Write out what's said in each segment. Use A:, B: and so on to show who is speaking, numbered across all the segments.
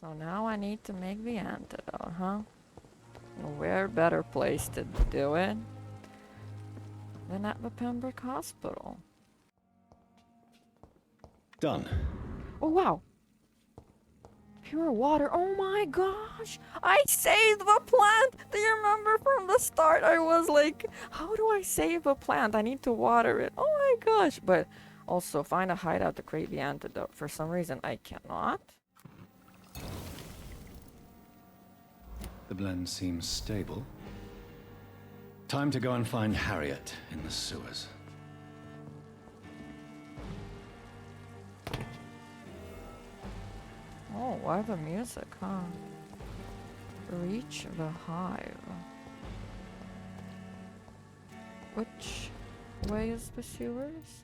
A: So now I need to make the antidote, huh? Where better place to do it than at the Pembroke Hospital?
B: Done.
A: Oh wow! Pure water, oh my gosh! I saved the plant! Do you remember from the start I was like, how do I save a plant? I need to water it. Oh my gosh! But also find a hideout to create the antidote. For some reason I cannot.
B: The blend seems stable. Time to go and find Harriet in the sewers.
A: Oh, why the music, huh? Reach the hive. Which way is the sewers?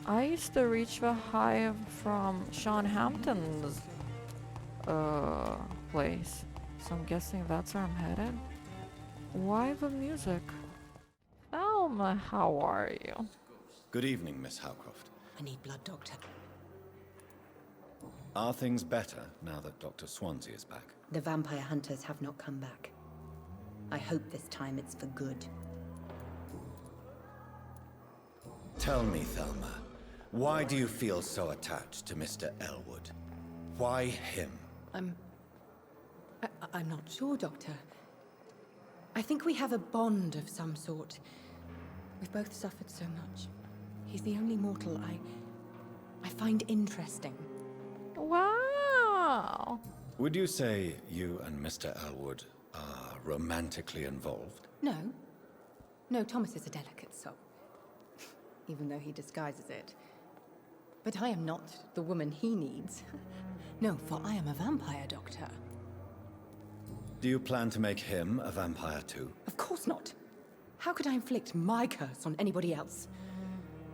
A: I used to reach the hive from Sean Hampton's place. So I'm guessing that's where I'm headed. Why the music? Thelma, how are you?
B: Good evening, Miss Howcroft.
C: I need blood, Doctor.
B: Are things better now that Dr. Swansea is back?
C: The vampire hunters have not come back. I hope this time it's for good.
D: Tell me, Thelma, why do you feel so attached to Mr. Elwood? Why him?
C: I'm not sure, Doctor. I think we have a bond of some sort. We've both suffered so much. He's the only mortal I find interesting.
A: Wow!
B: Would you say you and Mr. Elwood are romantically involved?
C: No. No, Thomas is a delicate soul. Even though he disguises it. But I am not the woman he needs. No, for I am a vampire, Doctor.
B: Do you plan to make him a vampire too?
C: Of course not. How could I inflict my curse on anybody else?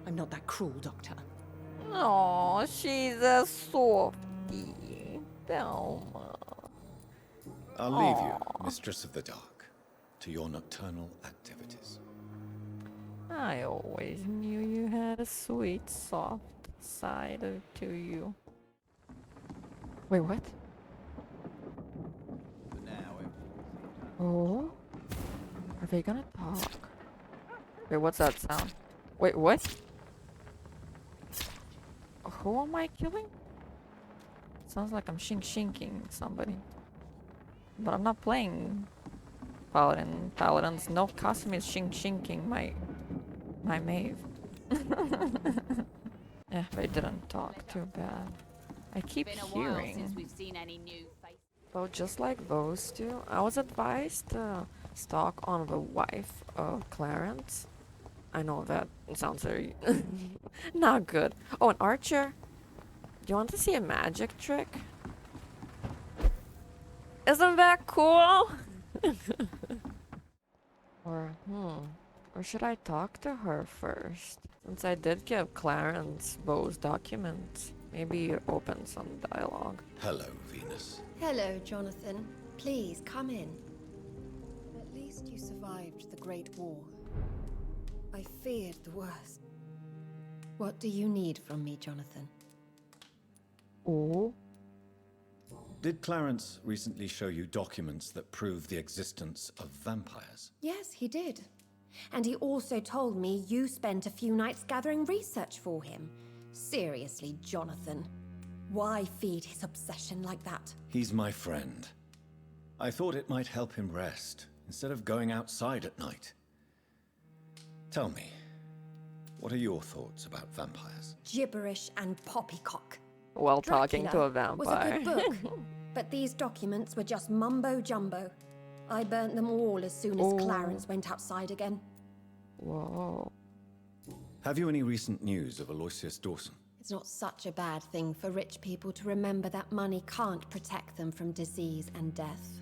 C: I'm not that cruel, Doctor.
A: Oh, she's a softie. Thelma.
B: I'll leave you, Mistress of the Dark, to your nocturnal activities.
A: I always knew you had a sweet, soft side to you. Wait, what? Oh? Are they gonna talk? Wait, what's that sound? Wait, what? Who am I killing? Sounds like I'm shinking somebody. But I'm not playing Paladin. Paladin's no costume is shinking my mave. Yeah, they didn't talk too bad. I keep hearing.
E: Since we've seen any new faces.
A: Oh, just like those two, I was advised to stalk on the wife of Clarence. I know that sounds very not good. Oh, an archer. Do you want to see a magic trick? Isn't that cool? Or should I talk to her first? Since I did give Clarence Bo's documents, maybe open some dialogue.
D: Hello, Venus.
F: Hello, Jonathan. Please, come in. At least you survived the Great War. I feared the worst. What do you need from me, Jonathan?
A: Oh?
B: Did Clarence recently show you documents that prove the existence of vampires?
F: Yes, he did. And he also told me you spent a few nights gathering research for him. Seriously, Jonathan. Why feed his obsession like that?
B: He's my friend. I thought it might help him rest, instead of going outside at night. Tell me, what are your thoughts about vampires?
F: Gibberish and poppycock.
A: While talking to a
F: Dracula was a
A: vampire.
F: good book, but these documents were just mumbo-jumbo. I burnt them all as soon as Clarence went outside again.
A: Whoa.
B: Have you any recent news of Aloysius Dawson?
F: It's not such a bad thing for rich people to remember that money can't protect them from disease and death.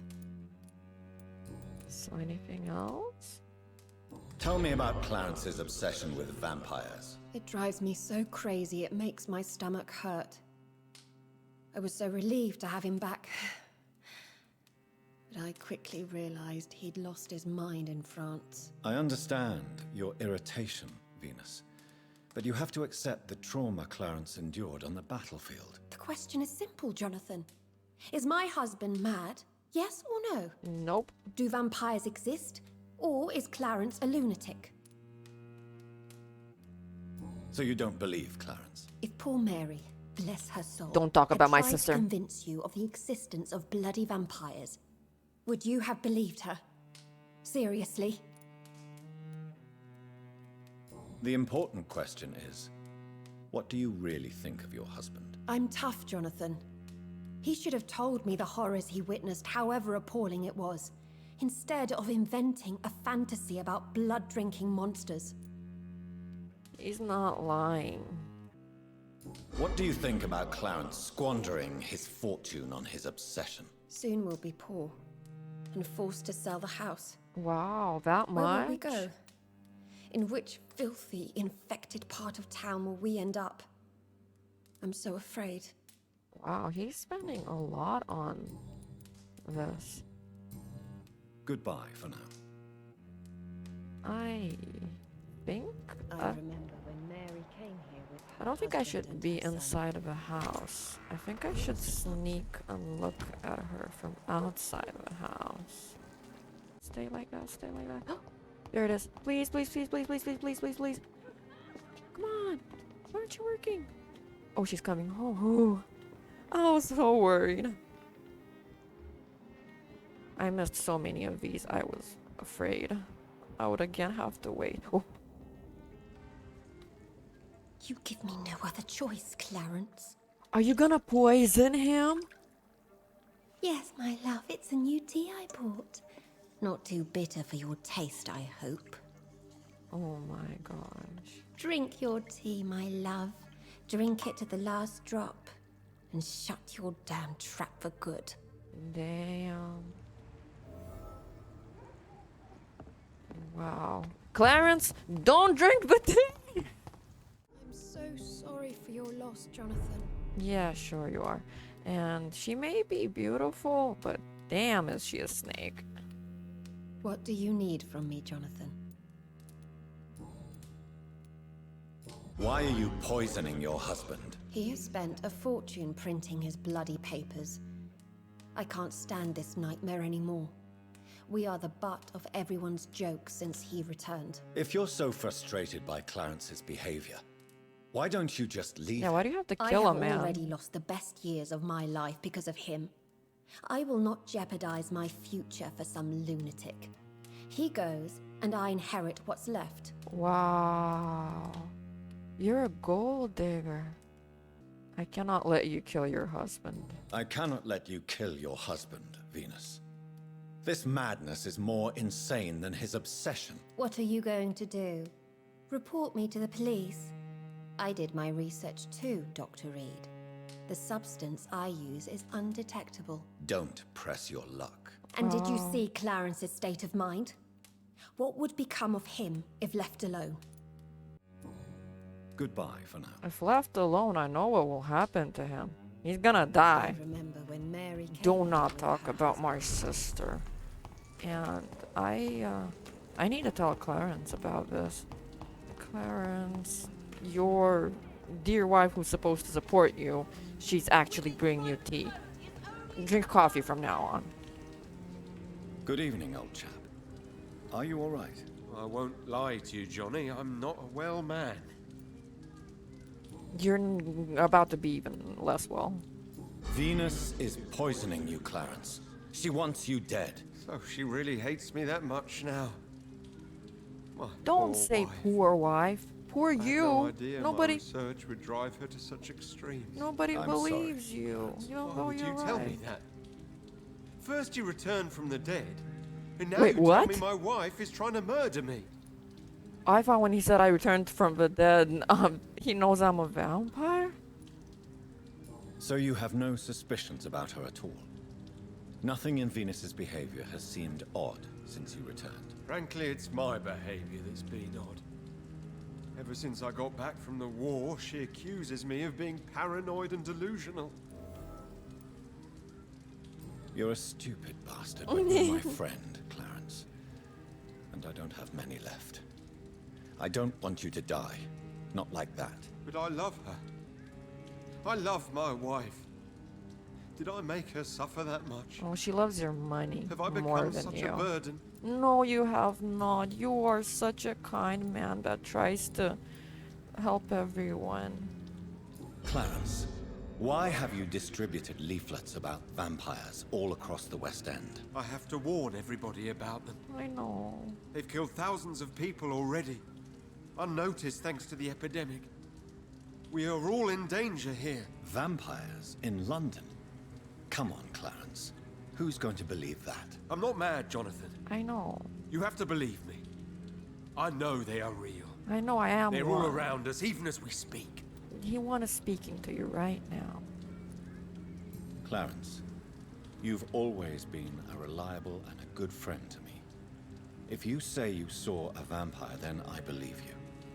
A: So anything else?
D: Tell me about Clarence's obsession with vampires.
F: It drives me so crazy it makes my stomach hurt. I was so relieved to have him back. But I quickly realized he'd lost his mind in France.
B: I understand your irritation, Venus. But you have to accept the trauma Clarence endured on the battlefield.
F: The question is simple, Jonathan. Is my husband mad? Yes or no?
A: Nope.
F: Do vampires exist? Or is Clarence a lunatic?
B: So you don't believe Clarence?
F: If poor Mary, bless her soul,
A: Don't talk about my
F: had tried
A: sister.
F: to convince you of the existence of bloody vampires, would you have believed her? Seriously?
B: The important question is, what do you really think of your husband?
F: I'm tough, Jonathan. He should have told me the horrors he witnessed, however appalling it was, instead of inventing a fantasy about blood-drinking monsters.
A: He's not lying.
B: What do you think about Clarence squandering his fortune on his obsession?
F: Soon we'll be poor and forced to sell the house.
A: Wow, that much?
F: Where will we go? In which filthy, infected part of town will we end up? I'm so afraid.
A: Wow, he's spending a lot on this.
B: Goodbye for now.
A: I think...
F: I remember when Mary came here with her
A: I don't think I
F: husband
A: should
F: and
A: be
F: her son.
A: inside of a house. I think I should sneak and look at her from outside of the house. Stay like that, stay like that. There it is. Please, please, please, please, please, please, please, please, please. Come on. Why aren't you working? Oh, she's coming home. Ooh. I was so worried. I missed so many of these. I was afraid I would again have to wait. Oh.
F: You give me no other choice, Clarence.
A: Are you gonna poison him?
F: Yes, my love, it's a new tea I bought. Not too bitter for your taste, I hope.
A: Oh my gosh.
F: Drink your tea, my love. Drink it to the last drop. And shut your damn trap for good.
A: Damn. Wow. Clarence, don't drink the tea!
F: I'm so sorry for your loss, Jonathan.
A: Yeah, sure you are. And she may be beautiful, but damn is she a snake.
F: What do you need from me, Jonathan?
B: Why are you poisoning your husband?
F: He has spent a fortune printing his bloody papers. I can't stand this nightmare anymore. We are the butt of everyone's jokes since he returned.
B: If you're so frustrated by Clarence's behavior, why don't you just leave?
A: Yeah, why do you have to
F: I
A: kill a
F: have
A: man?
F: already lost the best years of my life because of him. I will not jeopardize my future for some lunatic. He goes, and I inherit what's left.
A: Wow. You're a gold digger. I cannot let you kill your husband.
B: I cannot let you kill your husband, Venus. This madness is more insane than his obsession.
F: What are you going to do? Report me to the police? I did my research too, Dr. Reed. The substance I use is undetectable.
B: Don't press your luck.
F: And did you see Clarence's state of mind? What would become of him if left alone?
B: Goodbye for now.
A: If left alone, I know what will happen to him. He's gonna die.
F: I remember when Mary came
A: Do
F: here
A: not
F: with
A: talk
F: her
A: about
F: husband.
A: my sister. And I need to tell Clarence about this. Clarence, your dear wife who's supposed to support you, she's actually bringing you tea. Drink coffee from now on.
B: Good evening, old chap. Are you all right?
E: I won't lie to you, Johnny. I'm not a well man.
A: You're about to be even less well.
B: Venus is poisoning you, Clarence. She wants you dead.
E: So she really hates me that much now. My
A: Don't
E: poor
A: say
E: wife.
A: poor wife. Poor
E: I had
A: you.
E: no idea
A: Nobody
E: my research would drive her to such extremes.
A: nobody
B: I'm
A: believes you. You don't
E: Why
A: know
E: would
A: you're
E: you
A: right.
E: tell me that? First you returned from the dead, and now
A: Wait,
E: you
A: what?
E: tell me my wife is trying to murder me.
A: I thought when he said I returned from the dead, he knows I'm a vampire?
B: So you have no suspicions about her at all? Nothing in Venus's behavior has seemed odd since you returned.
E: Frankly, it's my behavior that's been odd. Ever since I got back from the war, she accuses me of being paranoid and delusional.
B: You're a stupid bastard, but you're my friend, Clarence. And I don't have many left. I don't want you to die. Not like that.
E: But I love her. I love my wife. Did I make her suffer that much?
A: Oh, she loves your money
E: Have I
A: more
E: become
A: than
E: such
A: you.
E: a burden?
A: No, you have not. You are such a kind man that tries to help everyone.
D: Clarence, why have you distributed leaflets about vampires all across the West End?
E: I have to warn everybody about them.
A: I know.
E: They've killed thousands of people already, unnoticed thanks to the epidemic. We are all in danger here.
D: Vampires in London? Come on, Clarence. Who's going to believe that?
E: I'm not mad, Jonathan.
A: I know.
E: You have to believe me. I know they are real.
A: I know I am
E: They're
A: one.
E: all around us, even as we speak.
A: He is speaking to you right now.
D: Clarence, you've always been a reliable and a good friend to me. If you say you saw a vampire, then I believe you.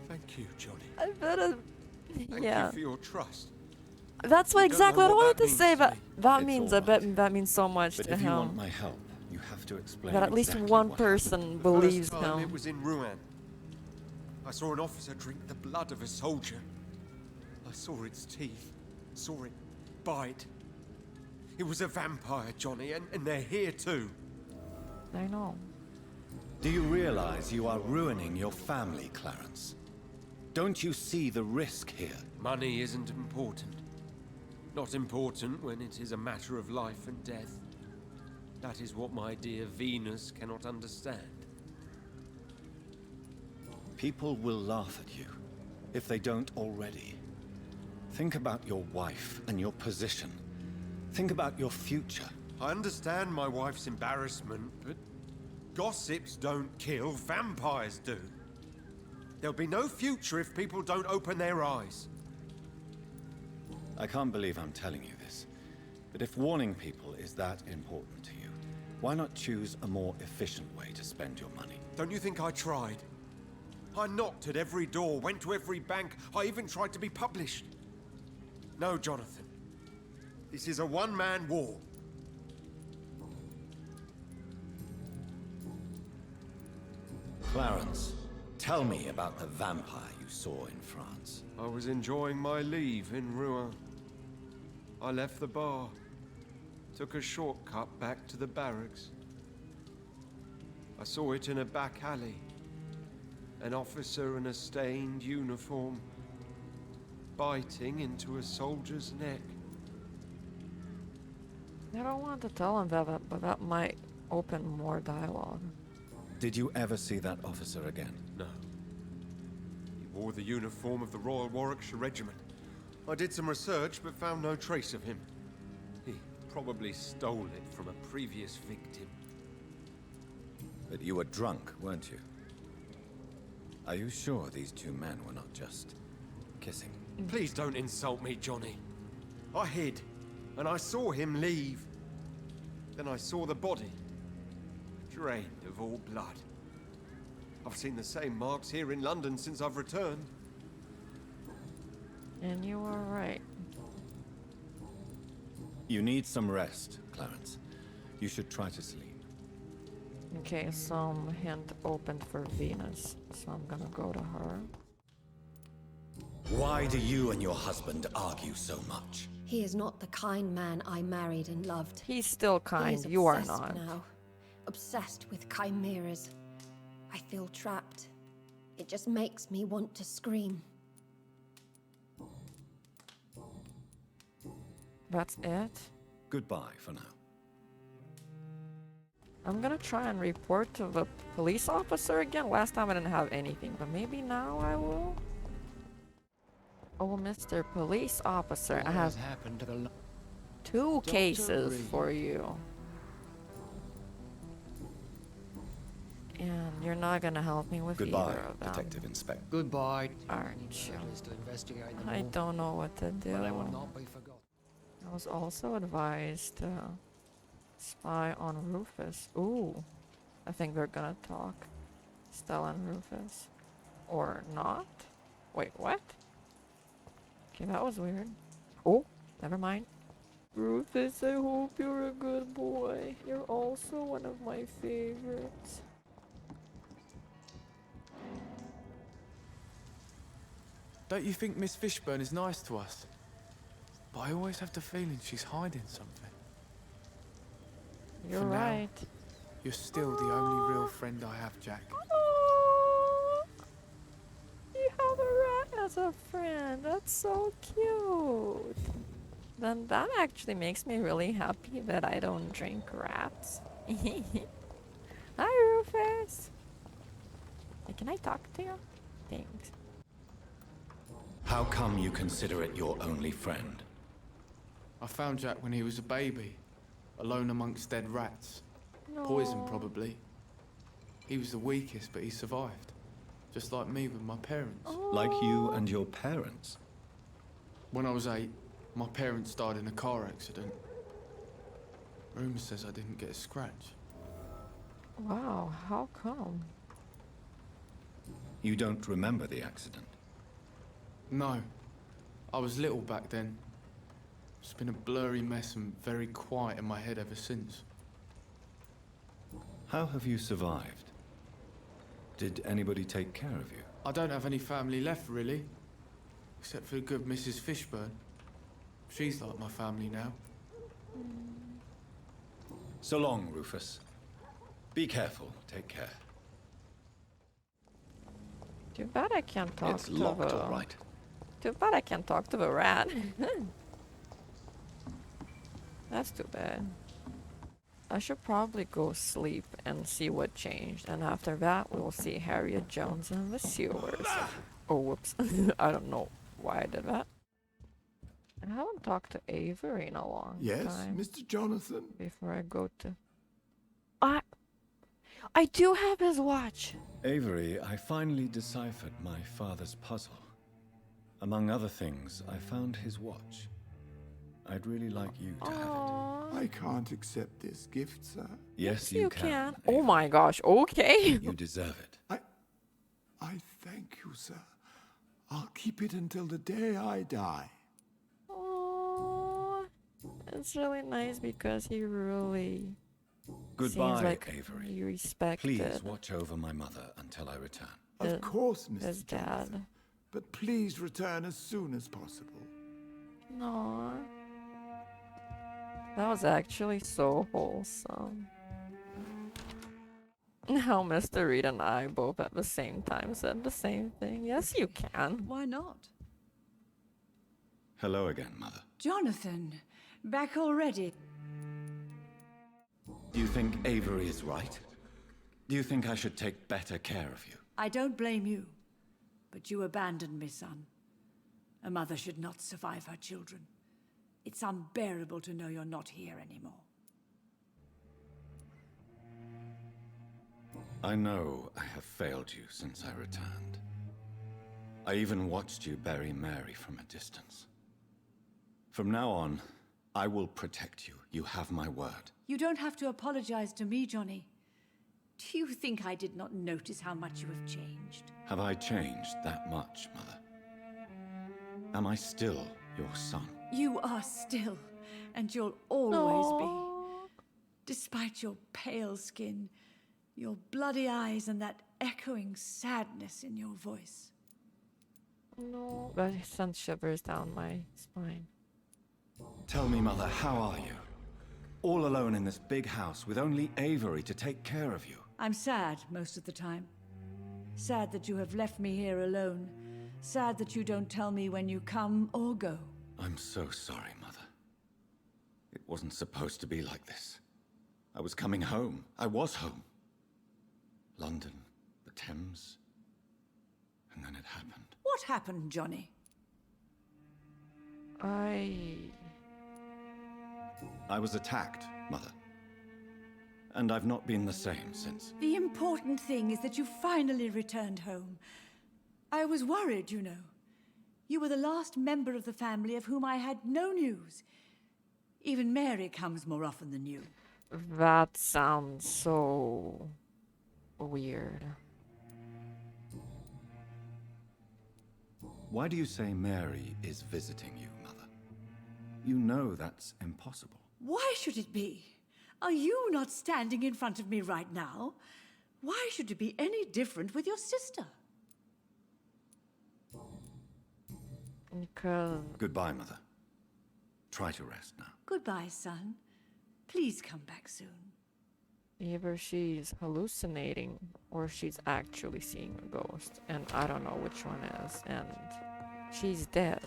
E: Thank you, Johnny.
A: I better...
E: Thank
A: yeah.
E: you for your trust.
A: That's what
E: You don't
A: exactly
E: know
A: what I
E: what
A: wanted
E: that
A: to say.
E: means to
A: But
E: me.
A: that
D: It's
A: means
D: all
A: I bet
D: right.
A: that means so much
D: But
A: to
D: if you want
A: him.
D: my help, you have to explain
A: That at least
D: exactly
A: one
D: what
A: person
E: The
A: believes
E: first time
A: him.
E: it was in Rouen. I saw an officer drink the blood of a soldier. I saw its teeth, saw it bite. It was a vampire, Johnny, and they're here too.
A: I know.
D: Do you realize you are ruining your family, Clarence? Don't you see the risk here?
E: Money isn't important. Not important when it is a matter of life and death. That is what my dear Venus cannot understand.
D: People will laugh at you, if they don't already. Think about your wife and your position. Think about your future.
E: I understand my wife's embarrassment, but gossips don't kill, vampires do. There'll be no future if people don't open their eyes.
D: I can't believe I'm telling you this, but if warning people is that important to you, why not choose a more efficient way to spend your money?
E: Don't you think I tried? I knocked at every door, went to every bank, I even tried to be published. No, Jonathan. This is a one-man war.
D: Clarence, tell me about the vampire you saw in France.
E: I was enjoying my leave in Rouen. I left the bar, took a shortcut back to the barracks. I saw it in a back alley. An officer in a stained uniform, biting into a soldier's neck.
A: I don't want to tell him that, but that might open more dialogue.
D: Did you ever see that officer again?
E: No. He wore the uniform of the Royal Warwickshire Regiment. I did some research, but found no trace of him. He probably stole it from a previous victim.
D: But you were drunk, weren't you? Are you sure these two men were not just kissing?
E: Please don't insult me, Johnny. I hid, and I saw him leave. Then I saw the body, drained of all blood. I've seen the same marks here in London since I've returned.
A: And you are right.
D: You need some rest, Clarence. You should try to sleep.
A: Okay, some hint opened for Venus, so I'm gonna go to her.
D: Why do you and your husband argue so much?
F: He is not the kind man I married and loved.
A: He's still
F: He
A: kind,
F: is
A: you are
F: obsessed
A: not.
F: now. Obsessed with chimeras. I feel trapped. It just makes me want to scream.
A: That's it?
D: Goodbye for now.
A: I'm gonna try and report to the police officer again. Last time I didn't have anything, but maybe now I will. Oh, Mr. Police Officer, I have
G: happened to the
A: 2 cases
G: Reed.
A: for you. And you're not gonna help me with
D: Goodbye,
A: either of them.
D: Detective Inspector.
G: goodbye.
A: Aren't you?
G: Journeys to investigate them
A: I
G: all,
A: don't know what to do.
G: but they will not be forgotten.
A: I was also advised to spy on Rufus. Ooh, I think they're gonna talk. Stella and Rufus. Or not? Wait, what? Okay, that was weird. Oh, never mind. Rufus, I hope you're a good boy. You're also one of my favorites.
H: Don't you think Miss Fishburne is nice to us? But I always have the feeling she's hiding something.
A: You're
H: For now,
A: right.
H: you're still the only real friend I have, Jack.
A: Oh, you have a rat as a friend. That's so cute. Then that actually makes me really happy that I don't drink rats. Hi, Rufus. Hey, can I talk to you? Thanks.
B: How come you consider it your only friend?
H: I found Jack when he was a baby, alone amongst dead rats. Poison,
A: No.
H: probably. He was the weakest, but he survived. Just like me with my parents.
B: Like you and your parents?
H: When I was 8, my parents died in a car accident. Rumour says I didn't get a scratch.
A: Wow, how come?
B: You don't remember the accident?
H: No. I was little back then. It's been a blurry mess and very quiet in my head ever since.
B: How have you survived? Did anybody take care of you?
H: I don't have any family left, really. Except for the good Mrs. Fishburne. She's like my family now.
B: So long, Rufus. Be careful. Take care.
A: Too bad I can't talk
B: It's
A: to
B: locked,
A: the...
B: all right.
A: Too bad I can't talk to the rat. That's too bad. I should probably go sleep and see what changed, and after that we'll see Harriet Jones in the sewers. Oh, whoops. I don't know why I did that. I haven't talked to Avery in a long
I: Yes,
A: time.
I: Mr. Jonathan?
A: Before I go to... I do have his watch!
B: Avery, I finally deciphered my father's puzzle. Among other things, I found his watch. I'd really like you to have it.
A: Aww.
I: I can't accept this gift, sir.
B: Yes,
A: You
B: you
A: can.
B: can.
A: Oh
B: Avery.
A: my gosh, okay.
B: You deserve it.
I: I thank you, sir. I'll keep it until the day I die.
A: Aww. It's really nice because he really
B: Goodbye,
A: seems like
B: Avery.
A: you respect
B: Please watch over my mother until I return.
I: Of course,
A: his
I: Mr.
A: dad.
I: Jonathan. But please return as soon as possible.
A: Aww. That was actually so wholesome. How Mr. Reed and I both at the same time said the same thing. Yes, you can.
J: Why not?
B: Hello again, Mother.
J: Jonathan, back already.
B: Do you think Avery is right? Do you think I should take better care of you?
J: I don't blame you, but you abandoned me, son. A mother should not survive her children. It's unbearable to know you're not here anymore.
B: I know I have failed you since I returned. I even watched you bury Mary from a distance. From now on, I will protect you. You have my word.
J: You don't have to apologize to me, Johnny. Do you think I did not notice how much you have changed?
B: Have I changed that much, Mother? Am I still your son?
J: You are still, and you'll always be.
A: Aww.
J: Despite your pale skin, your bloody eyes, and that echoing sadness in your voice.
A: No. But it sent shivers down my spine.
B: Tell me, Mother, how are you? All alone in this big house with only Avery to take care of you.
J: I'm sad most of the time. Sad that you have left me here alone. Sad that you don't tell me when you come or go.
B: I'm so sorry, Mother. It wasn't supposed to be like this. I was coming home. I was home. London, the Thames, and then it happened.
J: What happened, Johnny?
B: I was attacked, Mother. And I've not been the same since.
J: The important thing is that you finally returned home. I was worried, you know. You were the last member of the family of whom I had no news. Even Mary comes more often than you.
A: That sounds so weird.
B: Why do you say Mary is visiting you, Mother? You know that's impossible.
J: Why should it be? Are you not standing in front of me right now? Why should it be any different with your sister?
A: Because...
B: Goodbye, Mother. Try to rest now.
J: Goodbye, son. Please come back soon.
A: Either she's hallucinating or she's actually seeing a ghost, and I don't know which one is. And she's dead,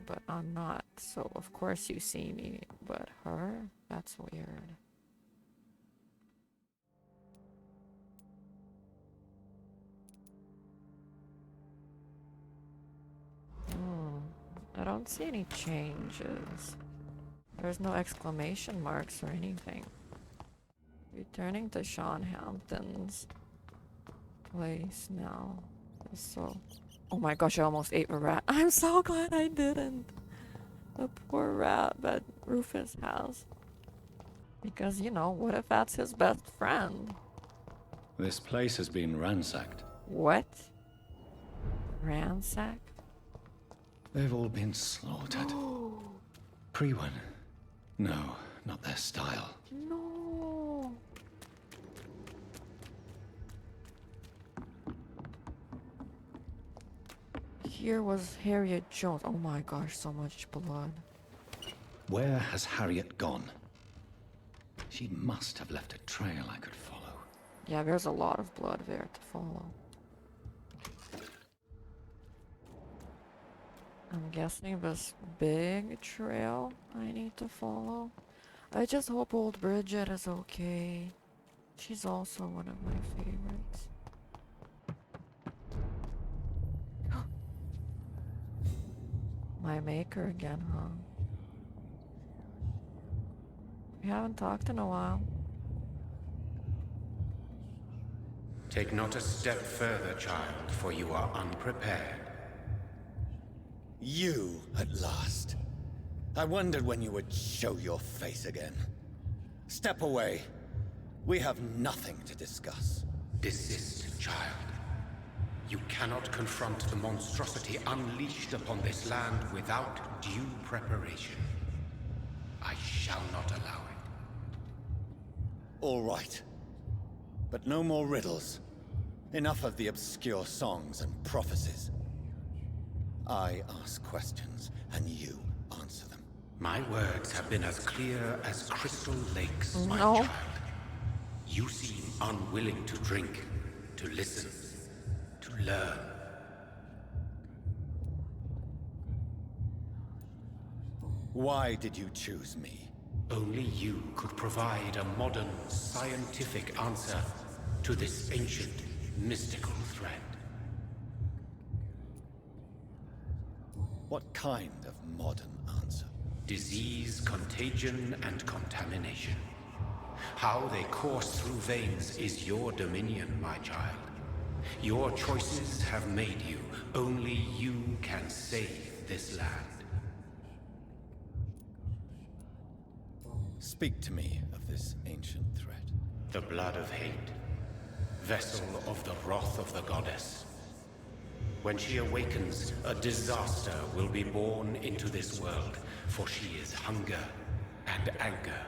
A: but I'm not, so of course you see me, but her? That's weird. I don't see any changes. There's no exclamation marks or anything. Returning to Sean Hampton's place now. So, oh my gosh, I almost ate a rat. I'm so glad I didn't. The poor rat that Rufus has. Because, you know, what if that's his best friend?
D: This place has been ransacked.
A: What? Ransacked?
D: They've all been slaughtered. Pre-one. No, not their style.
A: No. Here was Harriet Jones. Oh my gosh, so much blood.
D: Where has Harriet gone? She must have left a trail I could follow.
A: Yeah, there's a lot of blood there to follow. I'm guessing this big trail I need to follow. I just hope old Bridget is okay. She's also one of my favorites. My maker again, huh? We haven't talked in a while.
K: Take not a step further, child, for you are unprepared.
B: You, at last. I wondered when you would show your face again. Step away. We have nothing to discuss.
K: Desist, child. You cannot confront the monstrosity unleashed upon this land without due preparation. I shall not allow it.
B: All right. But no more riddles. Enough of the obscure songs and prophecies. I ask questions, and you answer them.
K: My words have been as clear as crystal lakes, my
A: No.
K: child. You seem unwilling to drink, to listen, to learn.
B: Why did you choose me?
K: Only you could provide a modern, scientific answer to this ancient, mystical threat.
B: What kind of modern answer?
K: Disease, contagion, and contamination. How they course through veins is your dominion, my child. Your choices have made you. Only you can save this land.
B: Speak to me of this ancient threat.
K: The blood of hate. Vessel of the wrath of the goddess. When she awakens, a disaster will be born into this world, for she is hunger and anger.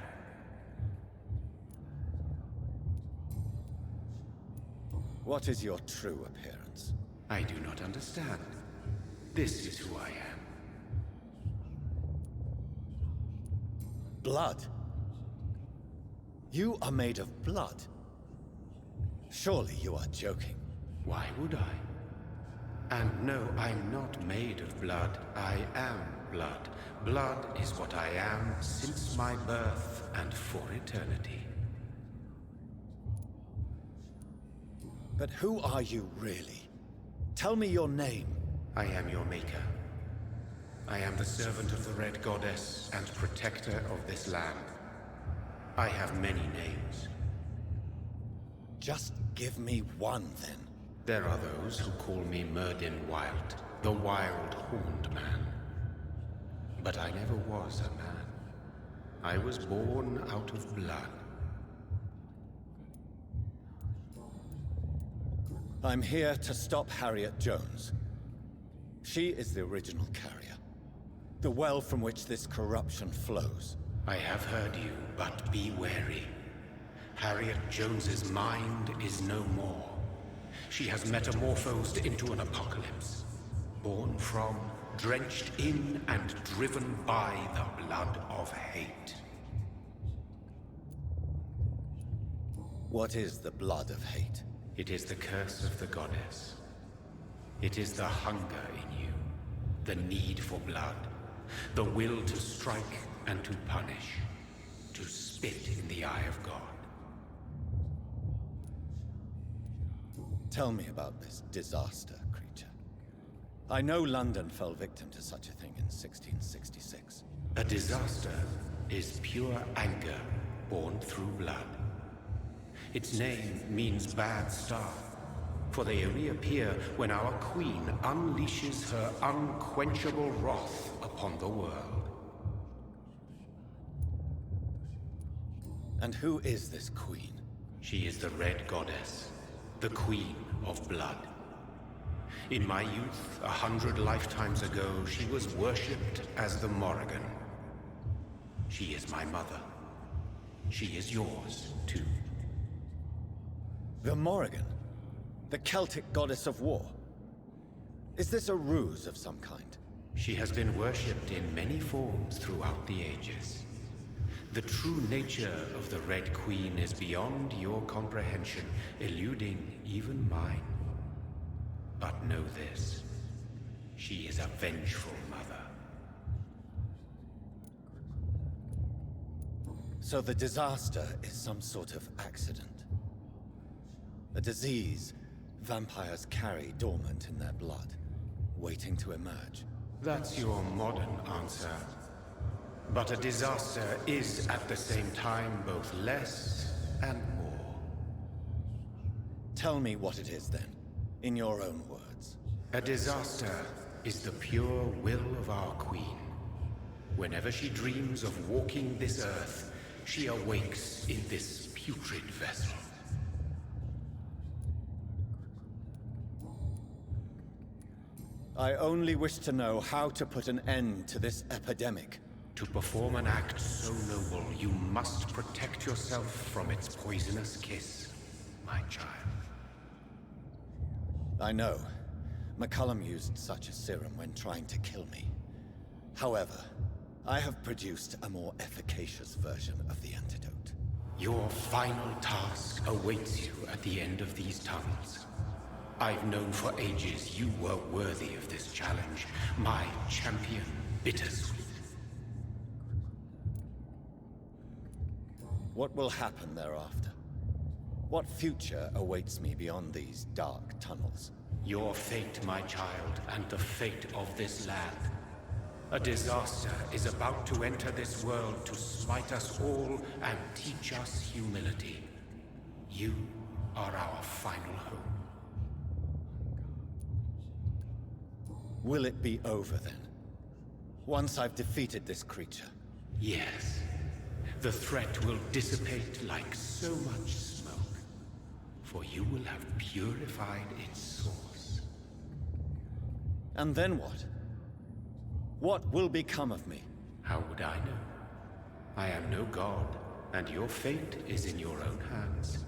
B: What is your true appearance?
K: I do not understand. This is who I am.
B: Blood? You are made of blood. Surely you are joking.
K: Why would I? And no, I'm not made of blood. I am blood. Blood is what I am since my birth and for eternity.
B: But who are you really? Tell me your name.
K: I am your maker. I am the servant of the Red Goddess and protector of this land. I have many names.
B: Just give me one, then.
K: There are those who call me Merdin Wild, the Wild Horned Man. But I never was a man. I was born out of blood.
B: I'm here to stop Harriet Jones. She is the original carrier. The well from which this corruption flows.
K: I have heard you, but be wary. Harriet Jones's mind is no more. She has metamorphosed into an apocalypse. Born from, drenched in, and driven by the blood of hate.
D: What is the blood of hate?
K: It is the curse of the goddess. It is the hunger in you, the need for blood, the will to strike and to punish, to spit in the eye of God.
D: Tell me about this disaster, creature. I know London fell victim to such a thing in 1666.
K: A disaster is pure anger born through blood. Its name means bad star, for they only appear when our queen unleashes her unquenchable wrath upon the world.
D: And who is this queen?
K: She is the Red Goddess, the Queen of Blood. In my youth, 100 lifetimes ago, she was worshipped as the Morrigan. She is my mother. She is yours, too.
D: The Morrigan? The Celtic goddess of war? Is this a ruse of some kind?
K: She has been worshipped in many forms throughout the ages. The true nature of the Red Queen is beyond your comprehension, eluding even mine. But know this, she is a vengeful mother.
D: So the disaster is some sort of accident. A disease vampires carry dormant in their blood, waiting to emerge.
K: That's your modern answer. But a disaster is at the same time both less and more.
D: Tell me what it is then, in your own words.
K: A disaster is the pure will of our queen. Whenever she dreams of walking this earth, she awakes in this putrid vessel.
D: I only wish to know how to put an end to this epidemic.
K: To perform an act so noble, you must protect yourself from its poisonous kiss, my child.
D: I know. McCullum used such a serum when trying to kill me. However, I have produced a more efficacious version of the antidote.
K: Your final task awaits you at the end of these tunnels. I've known for ages you were worthy of this challenge, my champion, Bittersweet.
D: What will happen thereafter? What future awaits me beyond these dark tunnels?
K: Your fate, my child, and the fate of this land. A disaster is about to enter this world to smite us all and teach us humility. You are our final hope.
D: Will it be over then? Once I've defeated this creature?
K: Yes. The threat will dissipate like so much smoke, for you will have purified its source.
D: And then what? What will become of me?
K: How would I know? I am no god, and your fate is in your own hands.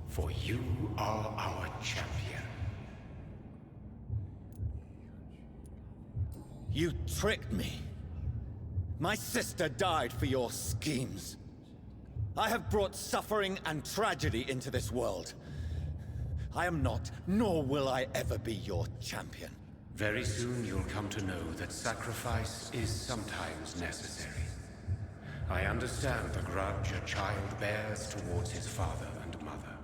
K: For you are our champion.
D: You tricked me. My sister died for your schemes. I have brought suffering and tragedy into this world. I am not, nor will I ever be your champion.
K: Very soon you'll come to know that sacrifice is sometimes necessary. I understand the grudge a child bears towards his father and mother.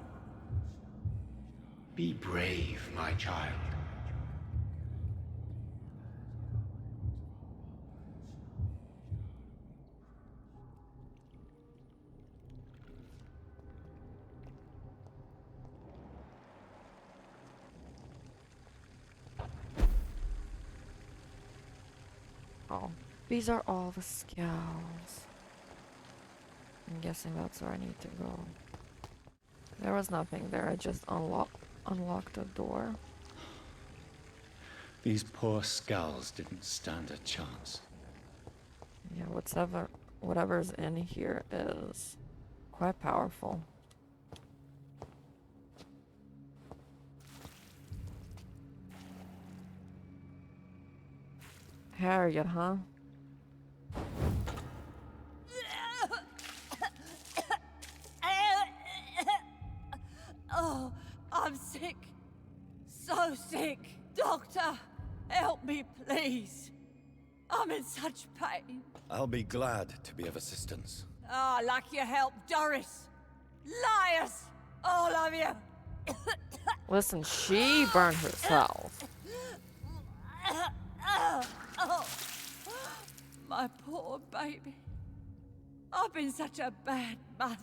K: Be brave, my child.
A: Oh, these are all the scowls. I'm guessing that's where I need to go. There was nothing there, I just unlocked the door.
B: These poor skulls didn't stand a chance.
A: Yeah, whatever's in here is quite powerful. Harriet, huh?
J: sick. So sick. Doctor, help me, please. I'm in such pain.
D: I'll be glad to be of assistance.
J: Ah, like your help, Doris. Liars! All of you!
A: Listen, she burned herself.
J: My poor baby. I've been such a bad mother.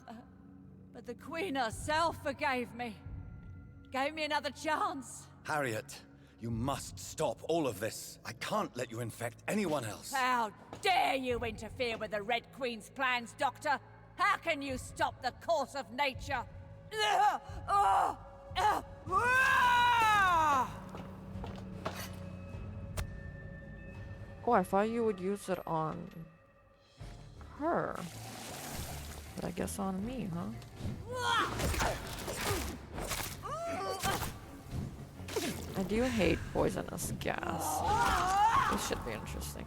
J: But the Queen herself forgave me. Gave me another chance.
D: Harriet, you must stop all of this. I can't let you infect anyone else.
J: How dare you interfere with the Red Queen's plans, Doctor? How can you stop the course of nature?
A: Oh, I thought you would use it on her. But I guess on me, huh? I do hate poisonous gas. This should be interesting.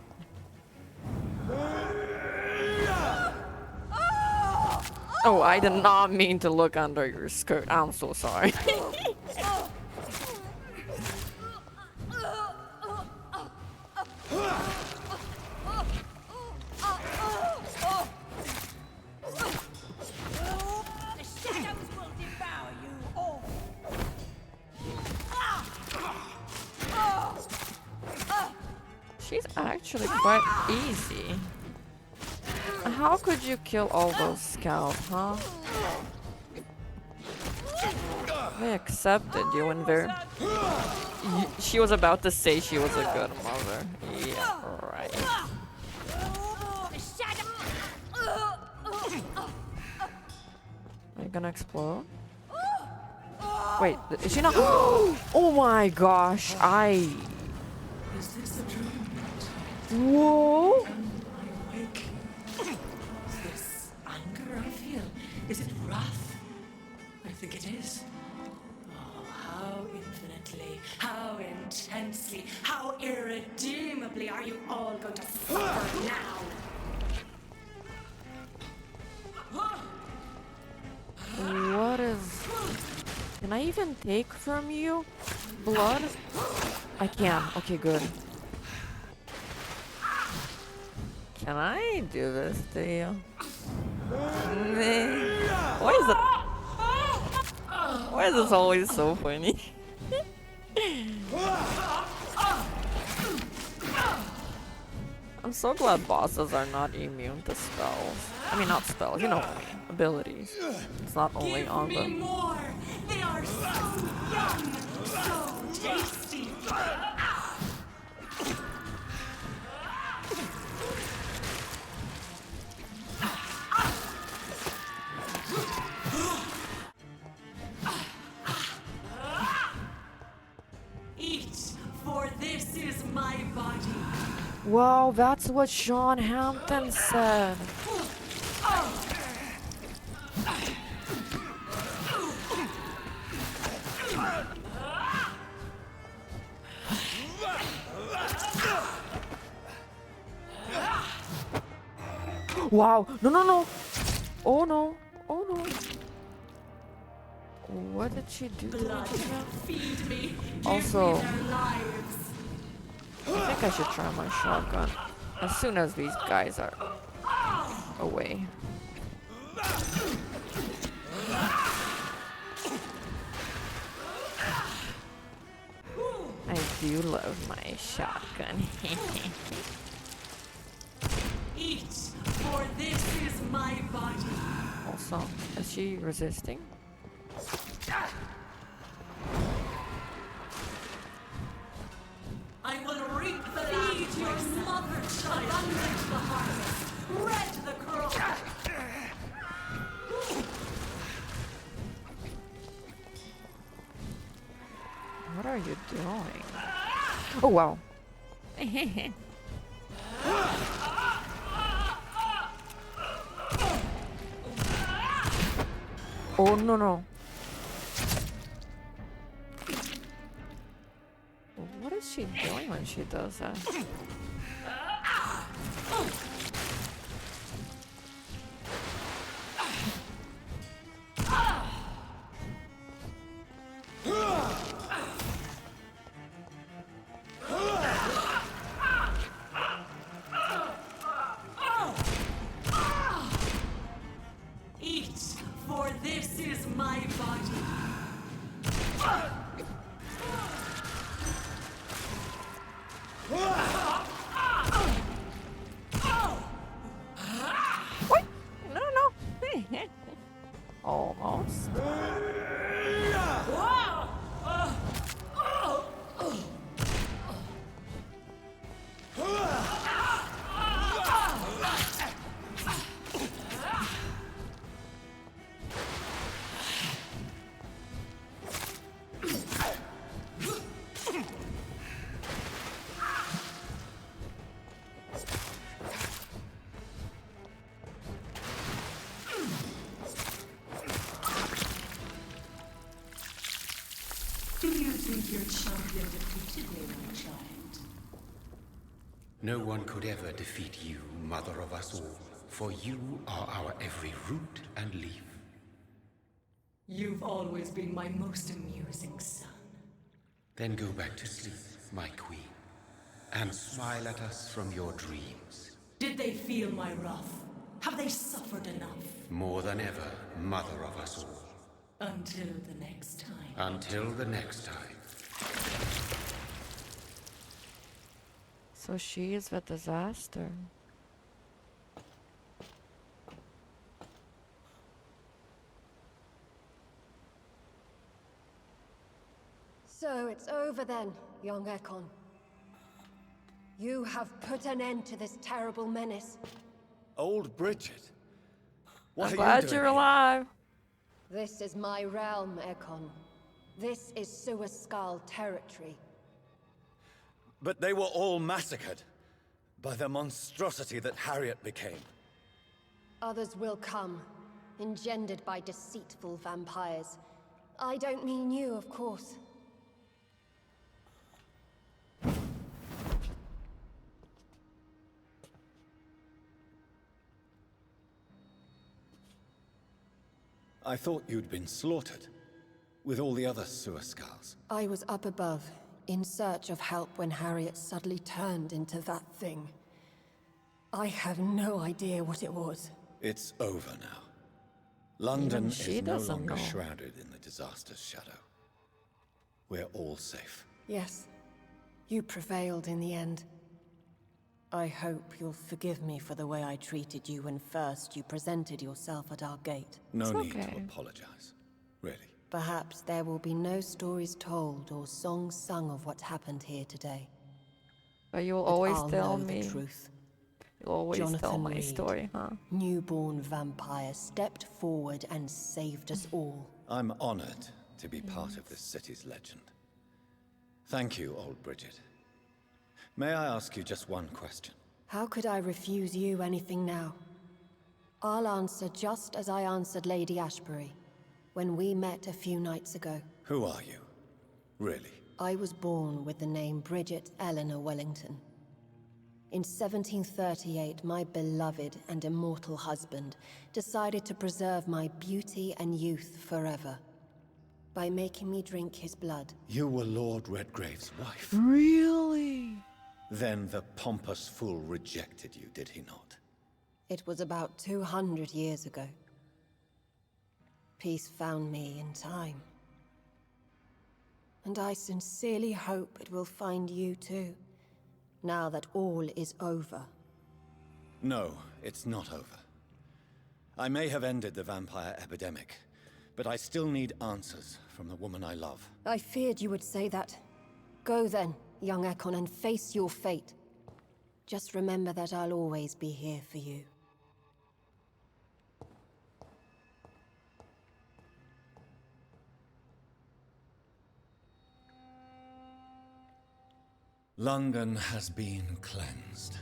A: Oh, I did not mean to look under your skirt. I'm so sorry. She's actually quite easy. How could you kill all those scouts, huh? They accepted you and they're... She was about to say she was a good mother. Yeah, right. Are you gonna explode? Wait, is she not? Oh my gosh,
L: Is this a dream?
A: Whoa!
L: Awake. Is this anger I feel? Is it wrath? I think it is. Oh, how infinitely, how intensely, how irredeemably are you all going to suffer now?
A: What is... Can I even take from you blood? I can. Okay, good. Can I do this to you? Why is it... Why is this always so funny? I'm so glad bosses are not immune to spells. I mean, not spells, you know what I mean. Abilities. It's not only on
L: Give me
A: them.
L: more! They are so young, so tasty! Eat, for this is my body.
A: Wow, that's what Sean Hampton said. Wow, no, no, no. Oh no, oh no. What did she do to me
L: Blood,
A: just now?
L: feed me. Give
A: Also,
L: me their lives.
A: I think I should try my shotgun as soon as these guys are away. I do love my shotgun.
L: Eat, for this is my body.
A: Also, is she resisting?
L: I will reap the feed your mother child. Abundant the harvest, red the crop.
A: What are you doing? Oh wow. Oh no no. What is she doing when she does that?
L: for this is my body.
A: Wait! No, no, no. Almost.
L: Do you think your champion defeated me, my child?
K: No one could ever defeat you, mother of us all, for you are our every root and leaf.
L: You've always been my most amusing son.
K: Then go back to sleep, my queen, and smile at us from your dreams.
L: Did they feel my wrath? Have they suffered enough?
K: More than ever, mother of us all.
L: Until the next time.
K: Until the next time.
A: So she is the disaster.
F: So it's over then, young Ekon. You have put an end to this terrible menace.
D: Old Bridget? What
A: I'm
D: are
A: glad
D: you doing
A: you're
D: here?
A: alive.
F: This is my realm, Ekon. This is Suaskal territory.
D: But they were all massacred by the monstrosity that Harriet became.
F: Others will come, engendered by deceitful vampires. I don't mean you, of course.
D: I thought you'd been slaughtered, with all the other Suaskals.
F: I was up above, in search of help when Harriet suddenly turned into that thing. I have no idea what it was.
D: It's over now. London
A: she
D: is no
A: doesn't
D: longer
A: know.
D: shrouded in the disaster's shadow. We're all safe.
F: Yes, you prevailed in the end. I hope you'll forgive me for the way I treated you when first you presented yourself at our gate.
D: No
A: It's
D: need to
A: okay.
D: apologize. Really.
F: Perhaps there will be no stories told or songs sung of what happened here today.
A: But you'll
F: But
A: always
F: I'll
A: tell
F: know
A: me.
F: the truth.
A: You'll always tell
F: Jonathan
A: my
F: Reed,
A: story, huh?
F: Newborn vampire, stepped forward and saved us all.
D: I'm honored to be part of this city's legend. Thank you, old Bridget. May I ask you just one question?
F: How could I refuse you anything now? I'll answer just as I answered Lady Ashbury when we met a few nights ago.
D: Who are you? Really?
F: I was born with the name Bridget Eleanor Wellington. In 1738, my beloved and immortal husband decided to preserve my beauty and youth forever by making me drink his blood.
D: You were Lord Redgrave's wife.
A: Really?
D: Then the pompous fool rejected you, did he not?
F: It was about 200 years ago. Peace found me in time. And I sincerely hope it will find you too, now that all is over.
D: No, it's not over. I may have ended the vampire epidemic, but I still need answers from the woman I love.
F: I feared you would say that. Go then, young Ekon, and face your fate. Just remember that I'll always be here for you.
D: London has been cleansed.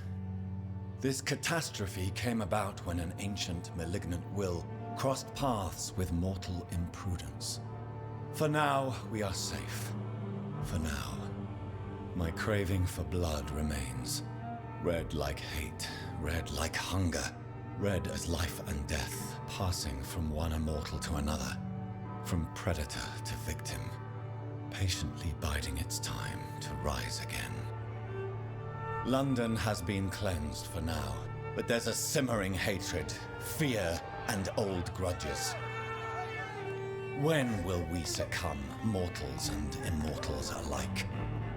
D: This catastrophe came about when an ancient malignant will crossed paths with mortal imprudence. For now, we are safe. For now. My craving for blood remains. Red like hate, red like hunger, red as life and death, passing from one immortal to another, from predator to victim, patiently biding its time to rise again. London has been cleansed for now, but there's a simmering hatred, fear, and old grudges. When will we succumb, mortals and immortals alike?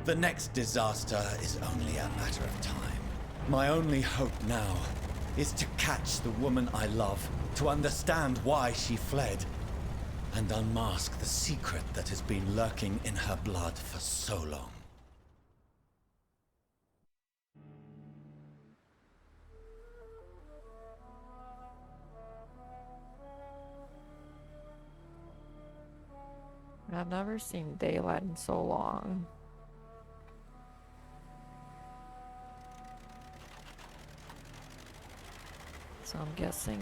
D: The next disaster is only a matter of time. My only hope now is to catch the woman I love, to understand why she fled, and unmask the secret that has been lurking in her blood for so long.
A: I've never seen daylight in so long. So I'm guessing...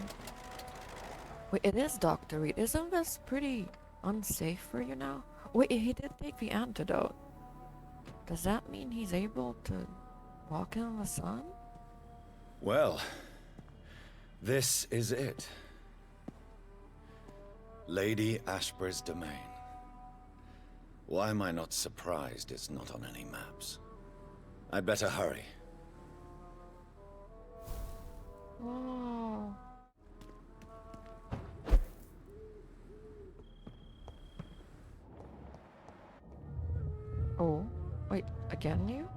A: Wait, it is Dr. Reed. Isn't this pretty unsafe for you now? Wait, he did take the antidote. Does that mean he's able to walk in the sun?
D: Well, this is it. Lady Ashbur's domain. Why am I not surprised it's not on any maps? I'd better hurry.
A: Oh. Oh, wait, again you?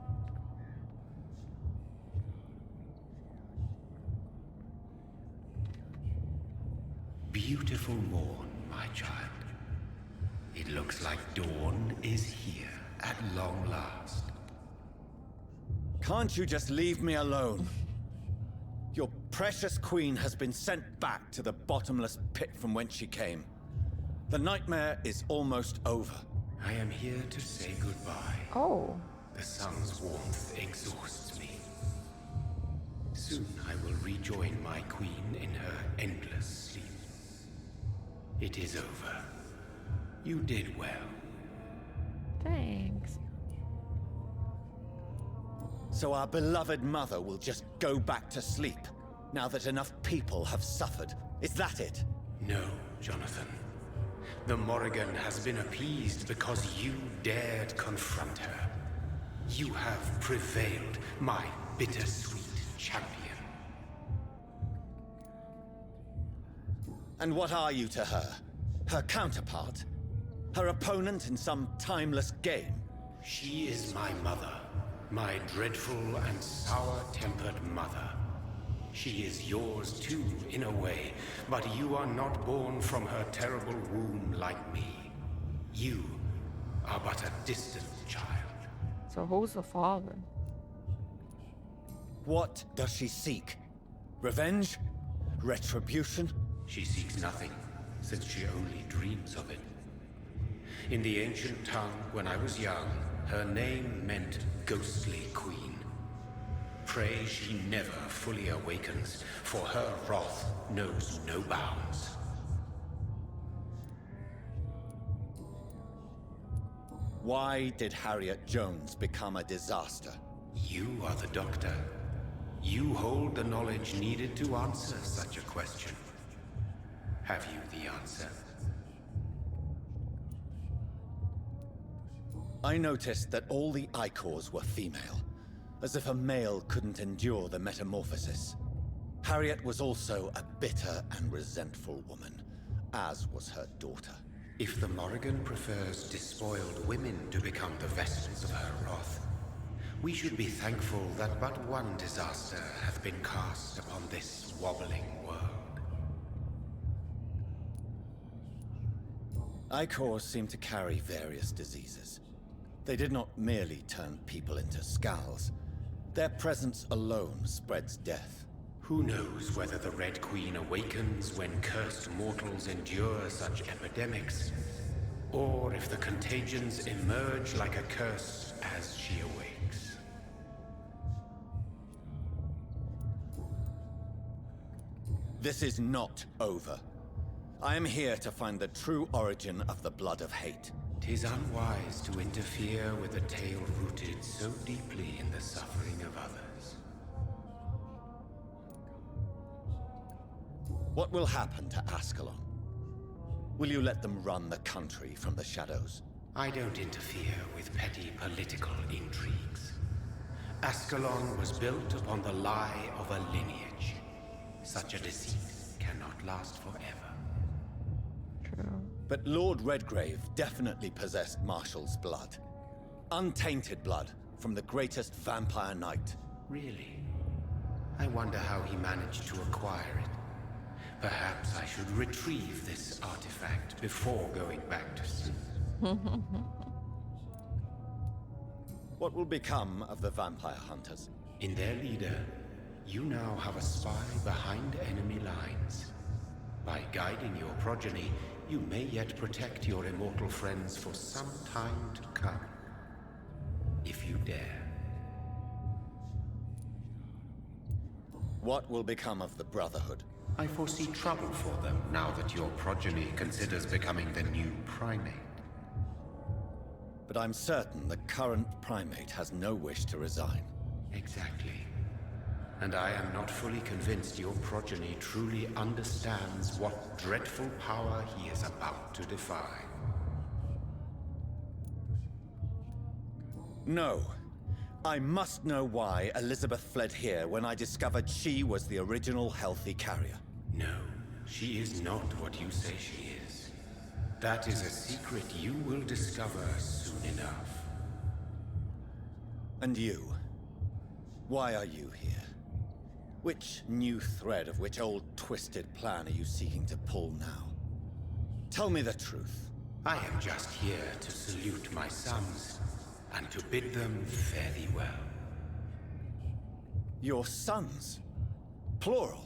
K: Beautiful morn, my child. It looks like dawn is here at long last.
D: Can't you just leave me alone? Your precious queen has been sent back to the bottomless pit from whence she came. The nightmare is almost over.
K: I am here to say goodbye.
A: Oh.
K: The sun's warmth exhausts me. Soon I will rejoin my queen in her endless sleep. It is over. You did well.
A: Thanks.
D: So our beloved mother will just go back to sleep, now that enough people have suffered. Is that it?
K: No, Jonathan. The Morrigan has been appeased because you dared confront her. You have prevailed, my bittersweet champion.
D: And what are you to her? Her counterpart? Her opponent in some timeless game?
K: She is my mother. My dreadful and sour-tempered mother. She is yours too, in a way, but you are not born from her terrible womb like me. You are but a distant child.
A: So who's the father?
D: What does she seek? Revenge? Retribution?
K: She seeks nothing, since she only dreams of it. In the ancient tongue, when I was young, her name meant ghostly queen. Pray she never fully awakens, for her wrath knows no bounds.
D: Why did Harriet Jones become a disaster?
K: You are the doctor. You hold the knowledge needed to answer such a question. Have you the answer?
D: I noticed that all the Icors were female, as if a male couldn't endure the metamorphosis. Harriet was also a bitter and resentful woman, as was her daughter.
K: If the Morrigan prefers despoiled women to become the vessels of her wrath, we should be thankful that but one disaster hath been cast upon this wobbling world.
D: Icors seem to carry various diseases. They did not merely turn people into skulls. Their presence alone spreads death.
K: Who knows whether the Red Queen awakens when cursed mortals endure such epidemics, or if the contagions emerge like a curse as she awakes.
D: This is not over. I am here to find the true origin of the blood of hate.
K: 'Tis unwise to interfere with a tale rooted so deeply in the suffering of others.
D: What will happen to Ascalon? Will you let them run the country from the shadows?
K: I don't interfere with petty political intrigues. Ascalon was built upon the lie of a lineage. Such a deceit cannot last forever.
A: True.
D: But Lord Redgrave definitely possessed Marshall's blood. Untainted blood from the greatest vampire knight.
K: Really? I wonder how he managed to acquire it. Perhaps I should retrieve this artifact before going back to sleep.
D: What will become of the vampire hunters?
K: In their leader, you now have a spy behind enemy lines. By guiding your progeny, you may yet protect your immortal friends for some time to come. If you dare.
D: What will become of the Brotherhood?
K: I foresee trouble for them now that your progeny considers becoming the new primate.
D: But I'm certain the current primate has no wish to resign.
K: Exactly. And I am not fully convinced your progeny truly understands what dreadful power he is about to defy.
D: No. I must know why Elizabeth fled here when I discovered she was the original healthy carrier.
K: No, she is not what you say she is. That is a secret you will discover soon enough.
D: And you? Why are you here? Which new thread of which old twisted plan are you seeking to pull now? Tell me the truth.
K: I am just here to salute my sons, and to bid them fare thee well.
D: Your sons? Plural?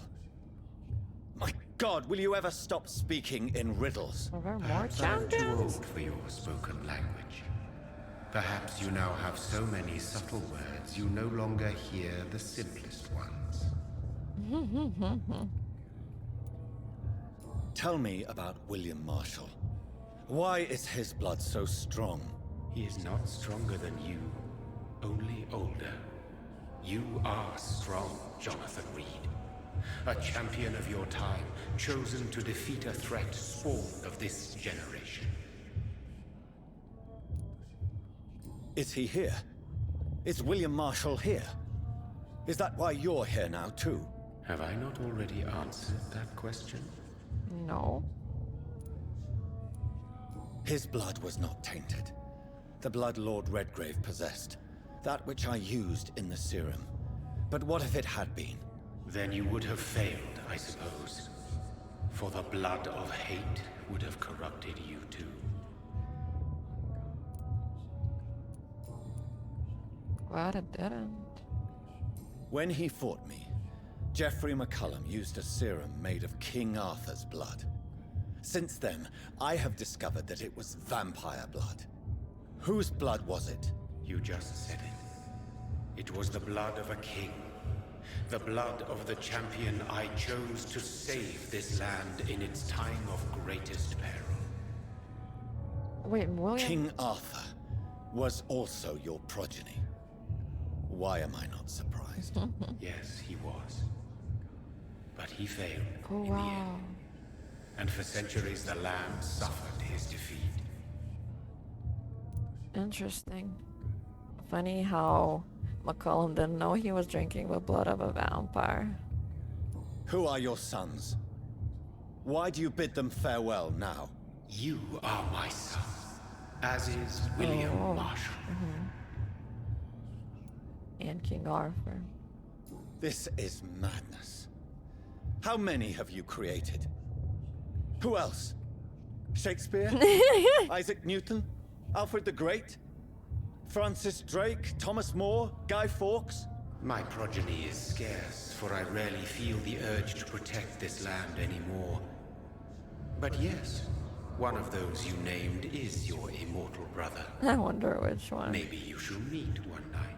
D: My God, will you ever stop speaking in riddles?
A: Are there more
K: Perhaps I am too
A: champions?
K: old for your spoken language. Perhaps you now have so many subtle words you no longer hear the simplest ones.
D: Tell me about William Marshall. Why is his blood so strong?
K: He is not stronger than you, only older. You are strong, Jonathan Reed. A champion of your time, chosen to defeat a threat spawned of this generation.
D: Is he here? Is William Marshall here? Is that why you're here now, too?
K: Have I not already answered that question?
A: No.
D: His blood was not tainted. The blood Lord Redgrave possessed. That which I used in the serum. But what if it had been?
K: Then you would have failed, I suppose. For the blood of hate would have corrupted you too.
A: Glad it didn't.
D: When he fought me, Geoffrey McCullum used a serum made of King Arthur's blood. Since then, I have discovered that it was vampire blood. Whose blood was it?
K: You just said it. It was the blood of a king. The blood of the champion I chose to save this land in its time of greatest peril.
A: Wait, William?
D: King Arthur was also your progeny. Why am I not surprised?
K: Yes, he was. But he failed
A: Oh,
K: in the
A: wow.
K: end. And for centuries the land suffered his defeat.
A: Interesting. Funny how McCullum didn't know he was drinking the blood of a vampire.
D: Who are your sons? Why do you bid them farewell now?
K: You are my son, as is William
A: Oh.
K: Marshall.
A: And King Arthur.
D: This is madness. How many have you created? Who else? Shakespeare? Isaac Newton? Alfred the Great? Francis Drake? Thomas More? Guy Fawkes?
K: My progeny is scarce, for I rarely feel the urge to protect this land anymore. But yes, one of those you named is your immortal brother.
A: I wonder which one.
K: Maybe you shall meet one night.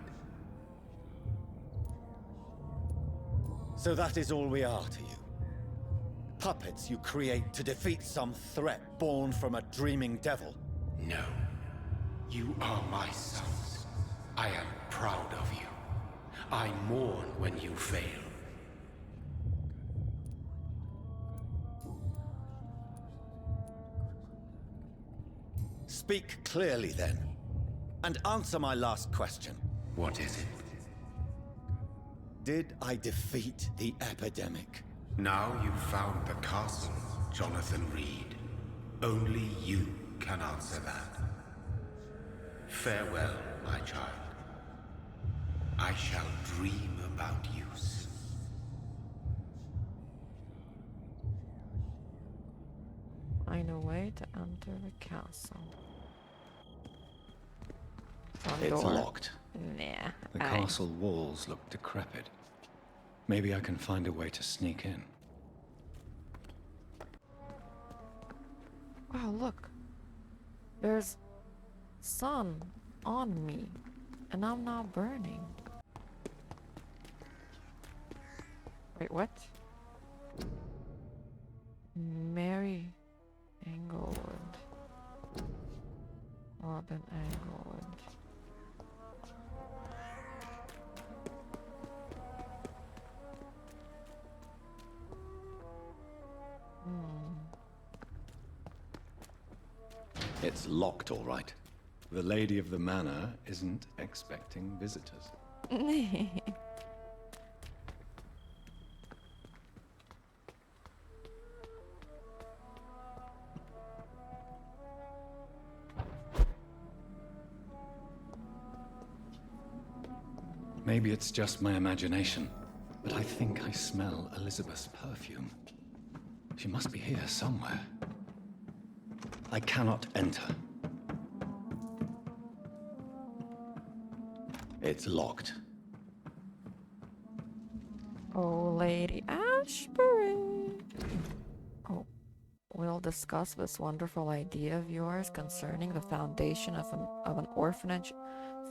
D: So that is all we are to you. Puppets you create to defeat some threat born from a dreaming devil.
K: No. You are my sons. I am proud of you. I mourn when you fail.
D: Speak clearly then, and answer my last question.
K: What is it?
D: Did I defeat the epidemic?
K: Now you've found the castle, Jonathan Reed. Only you can answer that. Farewell, my child. I shall dream about you soon.
A: Find a way to enter the castle. Front
B: It's
A: door.
B: locked.
A: Nah.
B: The castle walls look decrepit. Maybe I can find a way to sneak in.
A: Wow, look. There's sun on me, and I'm not burning. Wait, what? Mary Englewood. Robin Englewood.
B: It's locked, all right. The lady of the manor isn't expecting visitors. Maybe it's just my imagination, but I think I smell Elizabeth's perfume. She must be here somewhere. I cannot enter. It's locked.
A: Oh, Lady Ashbury. Oh, we'll discuss this wonderful idea of yours concerning the foundation of an orphanage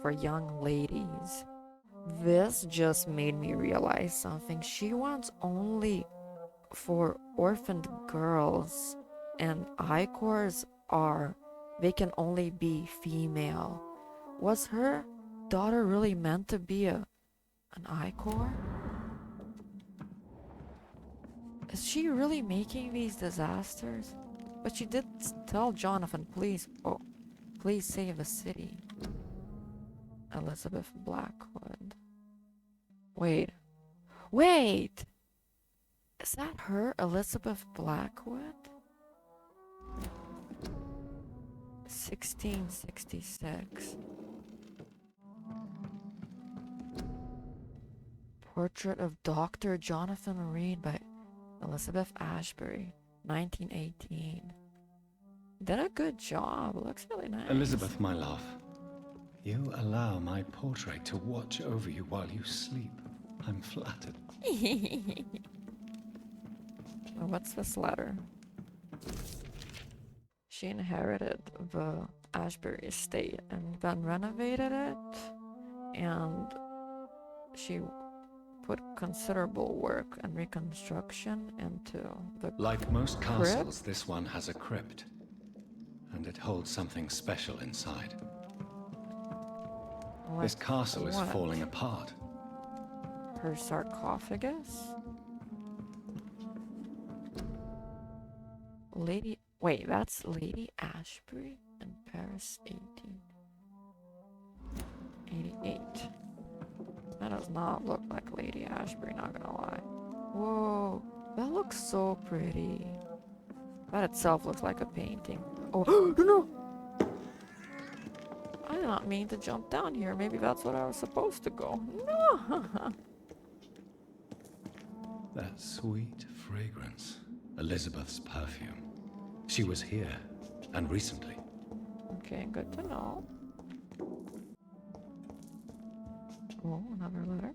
A: for young ladies. This just made me realize something. She wants only for orphaned girls, and Icors they can only be female. Was her daughter really meant to be an Icor? Is she really making these disasters? But she did tell Jonathan, please save the city. Elizabeth Blackwood. Wait. Is that her, Elizabeth Blackwood? 1666. Portrait of Dr. Jonathan Reed by Elizabeth Ashbury, 1918. Did a good job. Looks really nice.
B: Elizabeth, my love, you allow my portrait to watch over you while you sleep. I'm flattered.
A: What's this letter? She inherited the Ashbury estate and then renovated it, and she put considerable work and reconstruction into the
B: Like most
A: crypt?
B: castles, this one has a crypt, and it holds something special inside. This castle is falling apart.
A: Her sarcophagus? Wait, that's Lady Ashbury in Paris, 1888. That does not look like Lady Ashbury, not gonna lie. Whoa, that looks so pretty. That itself looks like a painting. Oh, no! I did not mean to jump down here. Maybe that's what I was supposed to go. No!
B: That sweet fragrance. Elizabeth's perfume. She was here, and recently.
A: Okay, good to know. Oh, another letter.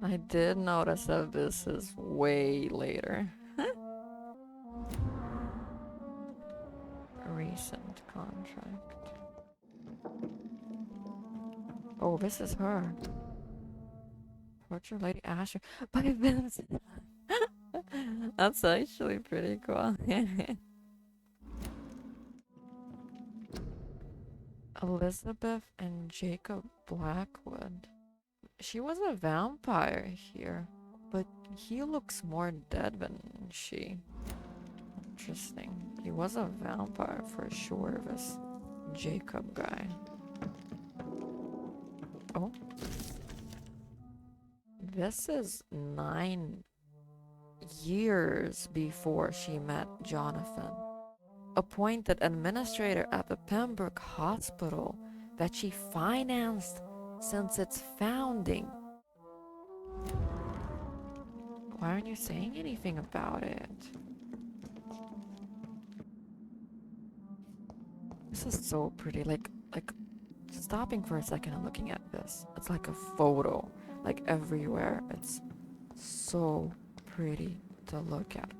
A: I did notice that this is way later. Recent contract. Oh, this is her. Portrait Lady Asher by Vincent. That's actually pretty cool. Elizabeth and Jacob Blackwood. She was a vampire here, but he looks more dead than she. Interesting. He was a vampire for sure, this Jacob guy. Oh. This is 9 years before she met Jonathan. appointed administrator at the Pembroke Hospital that she financed since its founding. Why aren't you saying anything about it? This is so pretty. Like stopping for a second and looking at this. It's like a photo, like everywhere. It's so pretty to look at.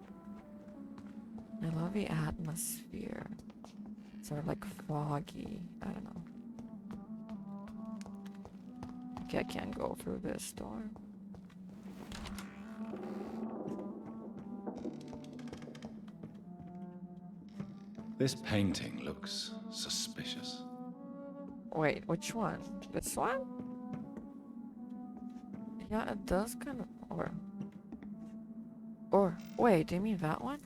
A: I love the atmosphere. Sort of like foggy. I don't know. Okay, I can't go through this door.
B: This painting looks suspicious.
A: Wait, which one? This one? Yeah, it does kind of. Or wait, do you mean that one?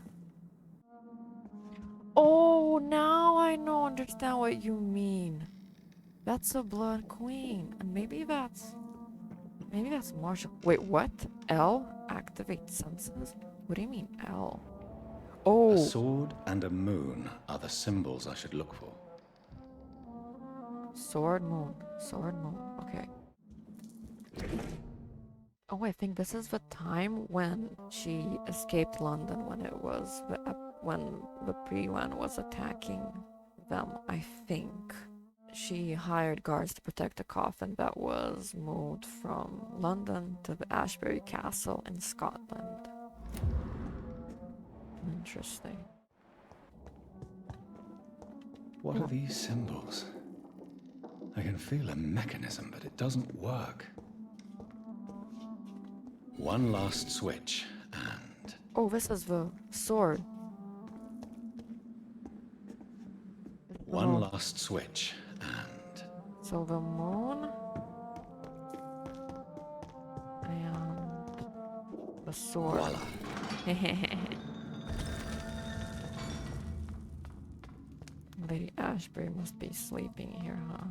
A: Oh, now I understand what you mean. That's a Blood Queen, and maybe that's Marshall. Wait, what? L activate senses? What do you mean L? Oh,
B: A sword and a moon are the symbols I should look for.
A: sword moon, okay. Oh, I think this is the time when she escaped London, when it was when the Pre-Wan was attacking them, I think. She hired guards to protect a coffin that was moved from London to the Ashbury Castle in Scotland. Interesting.
B: What are these symbols? I can feel a mechanism, but it doesn't work. One last switch, and...
A: Oh, this is the sword.
B: One last switch, and...
A: So the moon... and... the sword.
B: Voila.
A: Lady Ashbury must be sleeping here, huh?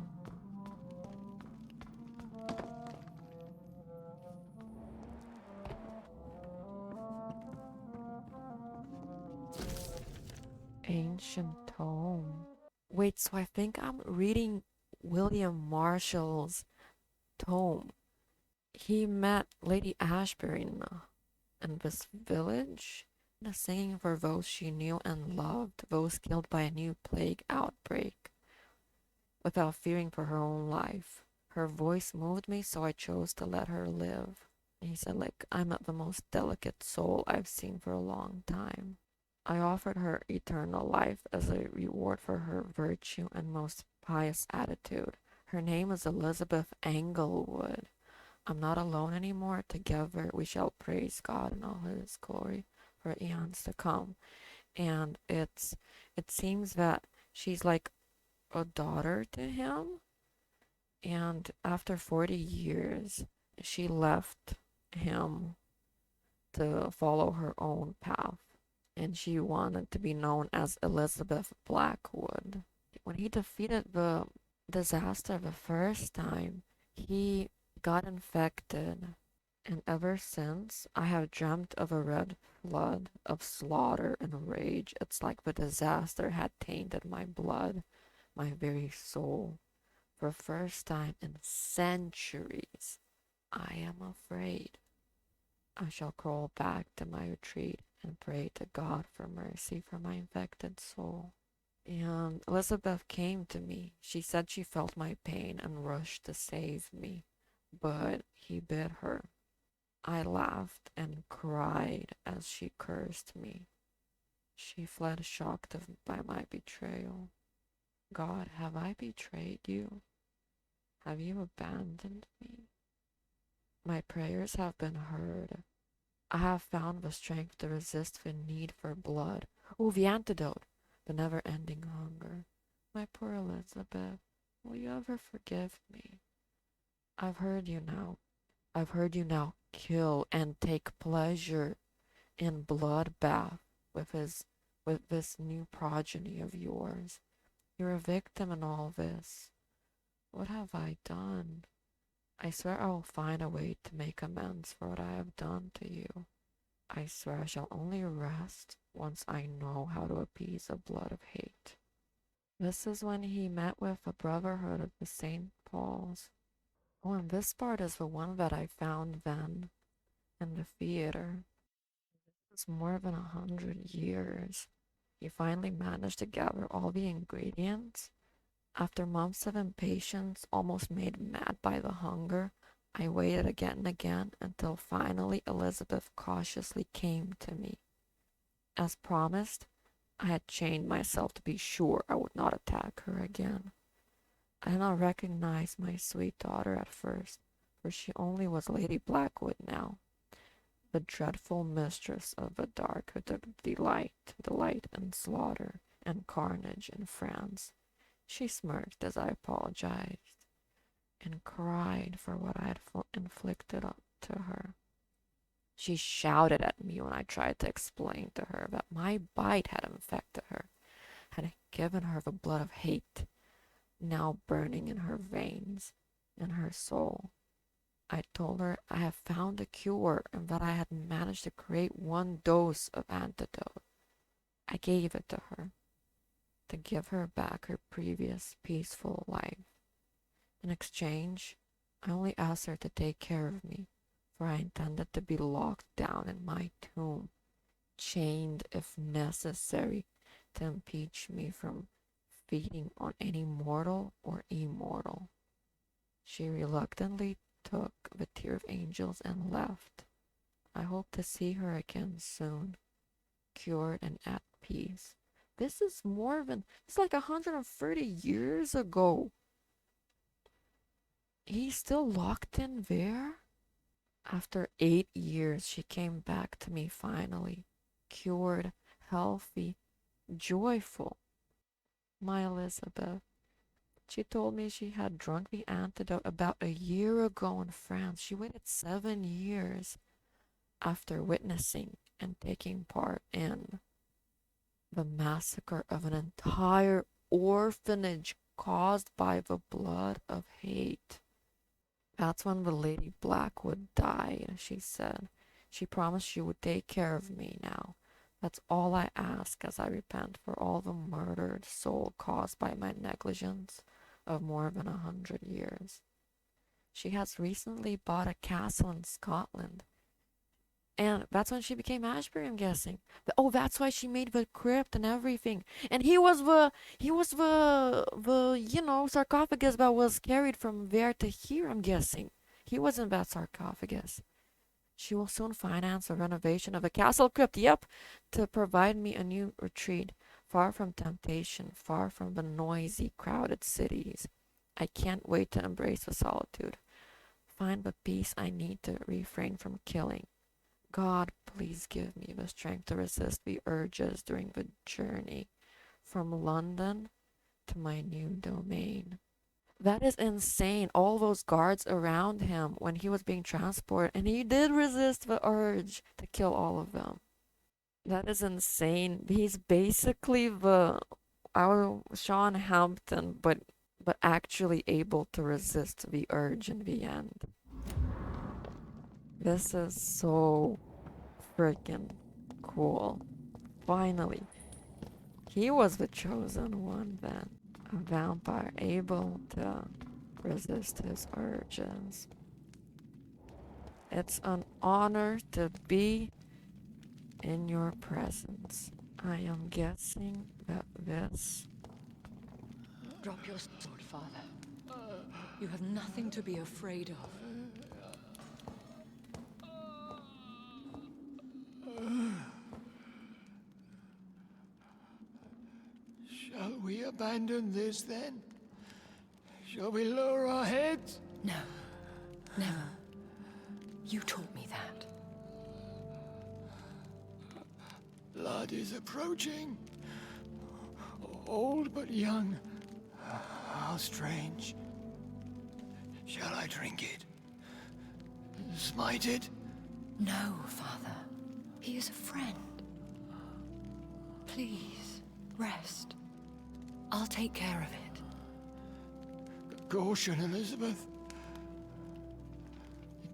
A: Ancient tome. Wait, so I think I'm reading William Marshall's tome. He met Lady Ashbury in this village, singing for those she knew and loved, those killed by a new plague outbreak, without fearing for her own life. Her voice moved me, so I chose to let her live. And he said, like, I'm the most delicate soul I've seen for a long time. I offered her eternal life as a reward for her virtue and most pious attitude. Her name is Elizabeth Englewood. I'm not alone anymore. Together we shall praise God in all his glory for eons to come. And it seems that she's like a daughter to him. And after 40 years, she left him to follow her own path. And she wanted to be known as Elizabeth Blackwood. When he defeated the disaster the first time, he got infected. And ever since, I have dreamt of a red flood of slaughter and rage. It's like the disaster had tainted my blood, my very soul. For the first time in centuries, I am afraid. I shall crawl back to my retreat and pray to God for mercy for my infected soul. And Elizabeth came to me. She said she felt my pain and rushed to save me, but he bit her. I laughed and cried as she cursed me. She fled shocked by my betrayal. God, have I betrayed you? Have you abandoned me? My prayers have been heard. I have found the strength to resist the need for blood. Oh, the antidote, the never-ending hunger. My poor Elizabeth, will you ever forgive me? I've heard you now. I've heard you now kill and take pleasure in bloodbath with this new progeny of yours. You're a victim in all this. What have I done? I swear I will find a way to make amends for what I have done to you. I swear I shall only rest once I know how to appease the blood of hate. This is when he met with a brotherhood of the St. Paul's. Oh, and this part is the one that I found then in the theater. It's more than 100 years. He finally managed to gather all the ingredients. After months of impatience, almost made mad by the hunger, I waited again and again until finally Elizabeth cautiously came to me. As promised, I had chained myself to be sure I would not attack her again. I did not recognize my sweet daughter at first, for she only was Lady Blackwood now, the dreadful mistress of the dark who took delight in slaughter and carnage in France. She smirked as I apologized and cried for what I had inflicted to her. She shouted at me when I tried to explain to her that my bite had infected her, had given her the blood of hate, now burning in her veins, in her soul. I told her I had found a cure and that I had managed to create 1 dose of antidote. I gave it to her to give her back her previous peaceful life. In exchange, I only asked her to take care of me, for I intended to be locked down in my tomb, chained if necessary, to impeach me from feeding on any mortal or immortal. She reluctantly took the Tear of Angels and left. I hope to see her again soon, cured and at peace. This is it's like 130 years ago. He's still locked in there? After 8 years, she came back to me finally, cured, healthy, joyful. My Elizabeth. She told me she had drunk the antidote about a year ago in France. She waited 7 years after witnessing and taking part in the massacre of an entire orphanage caused by the blood of hate. That's when the Lady Blackwood died, she said. She promised she would take care of me now. That's all I ask as I repent for all the murdered soul caused by my negligence of more than 100 years. She has recently bought a castle in Scotland. And that's when she became Ashbury, I'm guessing. Oh, that's why she made the crypt and everything. And he was the sarcophagus that was carried from there to here, I'm guessing. He was in that sarcophagus. She will soon finance the renovation of a castle crypt, yep, to provide me a new retreat, far from temptation, far from the noisy, crowded cities. I can't wait to embrace the solitude, find the peace I need to refrain from killing. God, please give me the strength to resist the urges during the journey from London to my new domain. That is insane. All those guards around him when he was being transported, and he did resist the urge to kill all of them. That is insane. He's basically our Sean Hampton, but actually able to resist the urge in the end. This is so freaking cool. Finally, he was the chosen one then. A vampire able to resist his urges. It's an honor to be in your presence. I am guessing that this...
C: Drop your sword, Father. You have nothing to be afraid of.
I: Shall we abandon this then? Shall we lower our heads?
C: No, never. You taught me that.
I: Blood is approaching. Old but young. How strange. Shall I drink it? Smite it?
C: No, Father. He is a friend. Please, rest. I'll take care of it.
I: Caution, Elizabeth.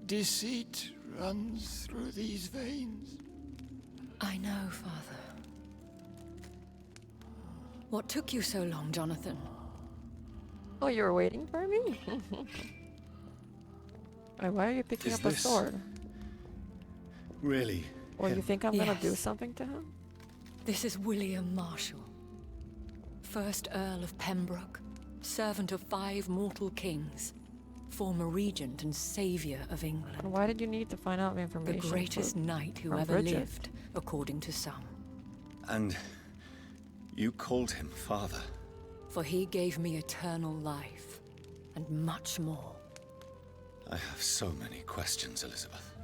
I: Deceit runs through these veins.
L: I know, Father. What took you so long, Jonathan?
A: Oh, you were waiting for me? Why are you picking
B: Is
A: up a
B: this
A: sword?
B: really
A: Or you
B: him?
A: think I'm gonna do
L: Yes.
A: something to him?
L: This is William Marshall, 1st Earl of Pembroke, servant of 5 mortal kings, former regent and savior of England.
A: And why did you need to find out
L: The
A: information?
L: greatest knight who
A: from
L: ever
A: Bridget?
L: lived, according to some.
B: And you called him father.
L: For he gave me eternal life, and much more.
B: I have so many questions, Elizabeth.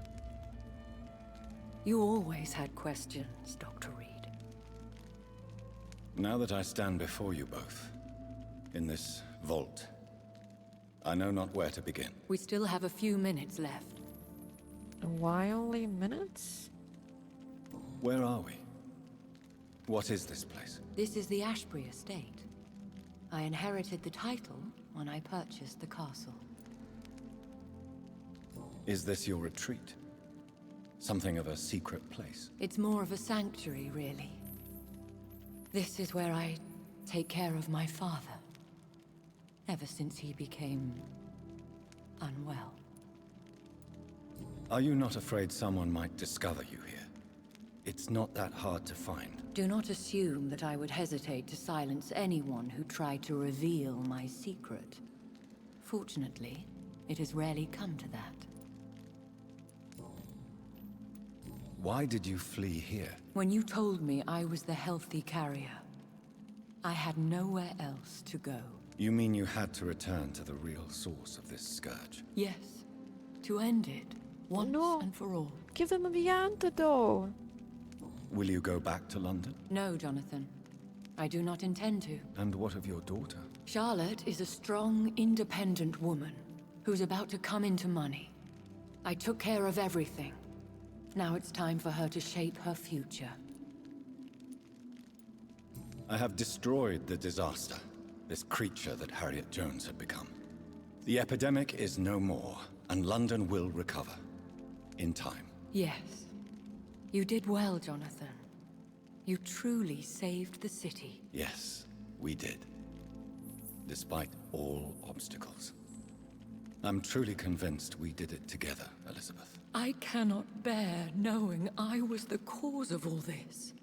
L: You always had questions, Dr. Reed.
B: Now that I stand before you both, in this vault, I know not where to begin.
L: We still have a few minutes left.
A: And why only minutes?
B: Where are we? What is this place?
L: This is the Ashbury estate. I inherited the title when I purchased the castle.
B: Is this your retreat? Something of a secret place?
L: It's more of a sanctuary, really. This is where I take care of my father. Ever since he became unwell.
B: Are you not afraid someone might discover you here? It's not that hard to find.
L: Do not assume that I would hesitate to silence anyone who tried to reveal my secret. Fortunately, it has rarely come to that.
B: Why did you flee here?
L: When you told me I was the healthy carrier, I had nowhere else to go.
B: You mean you had to return to the real source of this scourge?
L: Yes, to end it, once and for all.
A: Give them the antidote.
B: Will you go back to London?
L: No, Jonathan. I do not intend to.
B: And what of your daughter?
L: Charlotte is a strong, independent woman who's about to come into money. I took care of everything. Now it's time for her to shape her future.
B: I have destroyed the disaster, this creature that Harriet Jones had become. The epidemic is no more, and London will recover. In time.
L: Yes. You did well, Jonathan. You truly saved the city.
B: Yes, we did. Despite all obstacles. I'm truly convinced we did it together, Elizabeth.
L: I cannot bear knowing I was the cause of all this.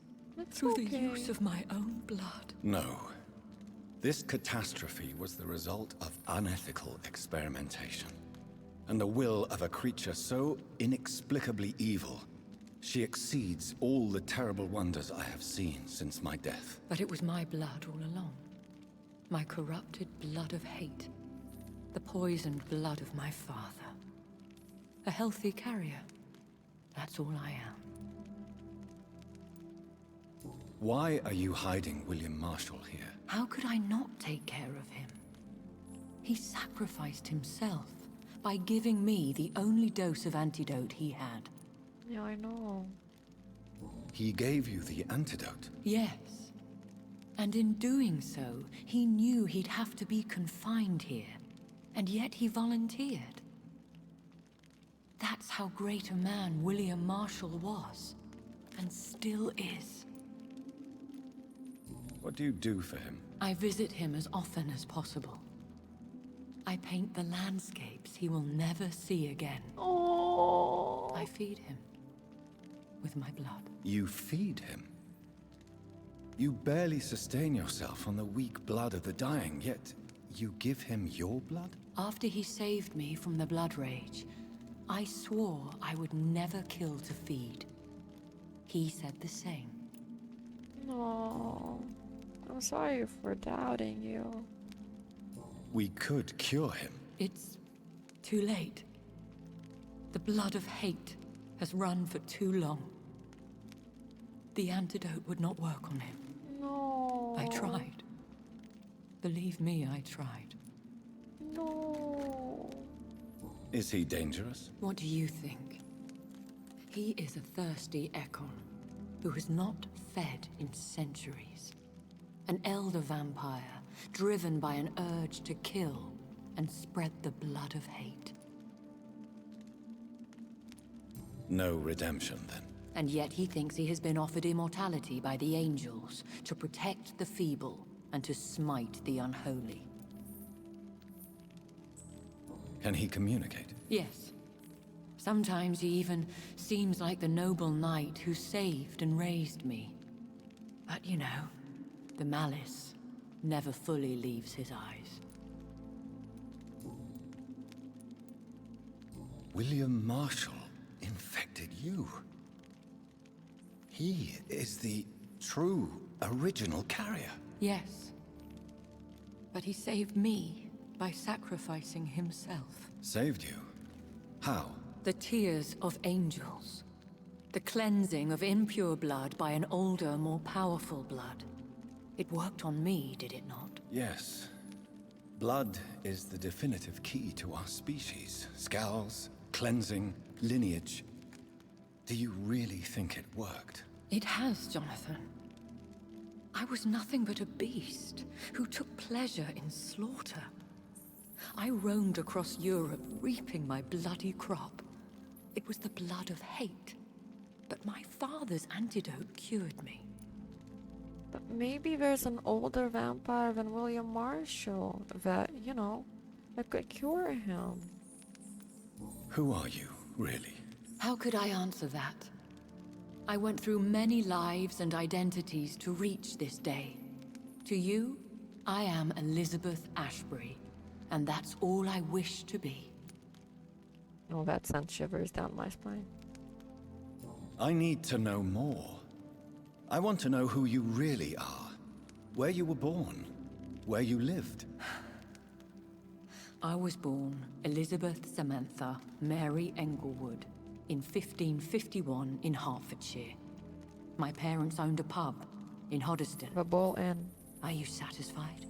L: Through the use of my own blood.
B: No. This catastrophe was the result of unethical experimentation. And the will of a creature so inexplicably evil, she exceeds all the terrible wonders I have seen since my death.
L: But it was my blood all along. My corrupted blood of hate. The poisoned blood of my father. A healthy carrier. That's all I am.
B: Why are you hiding William Marshall here?
L: How could I not take care of him? He sacrificed himself by giving me the only dose of antidote he had.
A: Yeah, I know.
B: He gave you the antidote?
L: Yes. And in doing so, he knew he'd have to be confined here. And yet he volunteered. That's how great a man William Marshall was. And still is.
B: What do you do for him?
L: I visit him as often as possible. I paint the landscapes he will never see again.
A: Oh.
L: I feed him with my blood.
B: You feed him? You barely sustain yourself on the weak blood of the dying, yet you give him your blood?
L: After he saved me from the blood rage, I swore I would never kill to feed. He said the same.
A: No. I'm sorry for doubting you.
B: We could cure him.
L: It's too late. The blood of hate has run for too long. The antidote would not work on him.
A: No.
L: I tried. Believe me, I tried.
A: No.
B: Is he dangerous?
L: What do you think? He is a thirsty Ekon who has not fed in centuries. An elder vampire, driven by an urge to kill and spread the blood of hate.
B: No redemption, then.
M: And yet he thinks he has been offered immortality by the angels to protect the feeble and to smite the unholy.
B: Can he communicate?
M: Yes. Sometimes he even seems like the noble knight who saved and raised me. But you know, the malice never fully leaves his eyes.
B: William Marshall infected you. He is the true original carrier.
M: Yes. But he saved me by sacrificing himself.
B: Saved you? How?
M: The tears of angels. The cleansing of impure blood by an older, more powerful blood. It worked on me, did it not?
B: Yes. Blood is the definitive key to our species. Scowls, cleansing, lineage. Do you really think it worked?
M: It has, Jonathan. I was nothing but a beast who took pleasure in slaughter. I roamed across Europe, reaping my bloody crop. It was the blood of hate. But my father's antidote cured me.
A: But maybe there's an older vampire than William Marshall that, you know, that could cure him.
B: Who are you, really?
M: How could I answer that? I went through many lives and identities to reach this day. To you, I am Elizabeth Ashbury, and that's all I wish to be.
A: Oh, that sent shivers down my spine.
B: I need to know more. I want to know who you really are. Where you were born. Where you lived.
M: I was born Elizabeth Samantha Mary Englewood in 1551 in Hertfordshire. My parents owned a pub in Hoddesdon.
A: The Bull Inn.
M: Are you satisfied?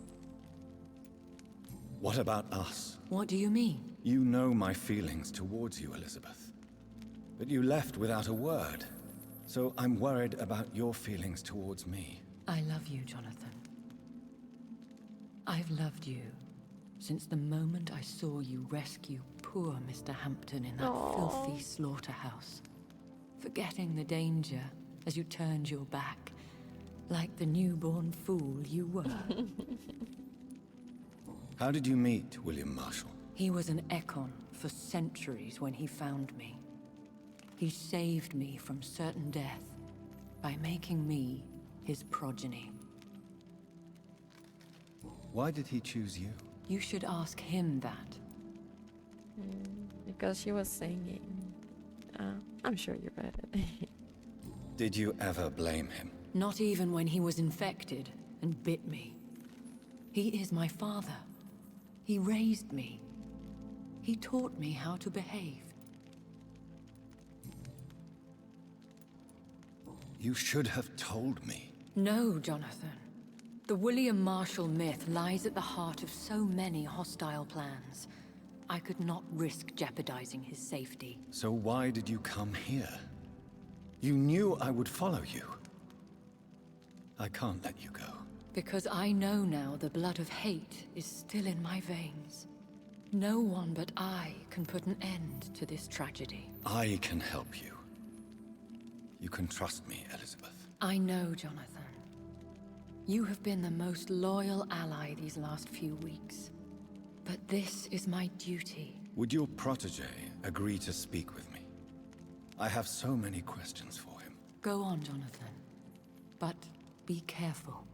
B: What about us?
M: What do you mean?
B: You know my feelings towards you, Elizabeth. But you left without a word. So I'm worried about your feelings towards me.
M: I love you, Jonathan. I've loved you since the moment I saw you rescue poor Mr. Hampton in that filthy slaughterhouse. Forgetting the danger as you turned your back, like the newborn fool you were.
B: How did you meet William Marshall?
M: He was an Ekon for centuries when he found me. He saved me from certain death by making me his progeny.
B: Why did he choose you?
M: You should ask him that.
A: Because she was singing. I'm sure you read it.
B: Did you ever blame him?
M: Not even when he was infected and bit me. He is my father. He raised me. He taught me how to behave.
B: You should have told me.
M: No, Jonathan. The William Marshall myth lies at the heart of so many hostile plans. I could not risk jeopardizing his safety.
B: So why did you come here? You knew I would follow you. I can't let you go.
M: Because I know now the blood of hate is still in my veins. No one but I can put an end to this tragedy.
B: I can help you. You can trust me, Elizabeth.
M: I know, Jonathan. You have been the most loyal ally these last few weeks. But this is my duty.
B: Would your protege agree to speak with me? I have so many questions for him.
M: Go on, Jonathan. But be careful.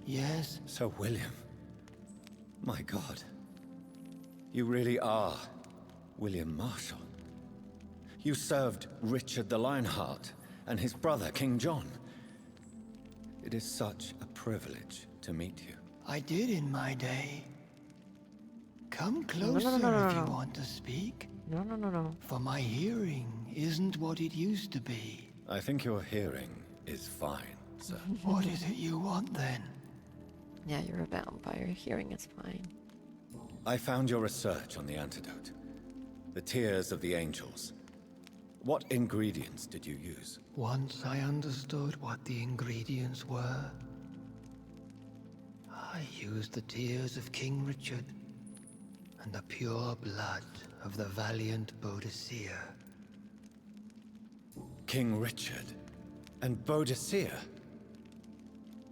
G: Yes?
B: Sir William. My God. You really are William Marshall. You served Richard the Lionheart and his brother, King John. It is such a privilege to meet you.
G: I did in my day. Come closer if you want to speak.
A: No.
G: For my hearing isn't what it used to be.
B: I think your hearing is fine, sir.
G: What is it you want then?
A: Yeah, you're a vampire. Hearing is fine.
B: I found your research on the antidote. The tears of the angels. What ingredients did you use?
G: Once I understood what the ingredients were, I used the tears of King Richard and the pure blood of the valiant Boadicea.
B: King Richard and Boadicea?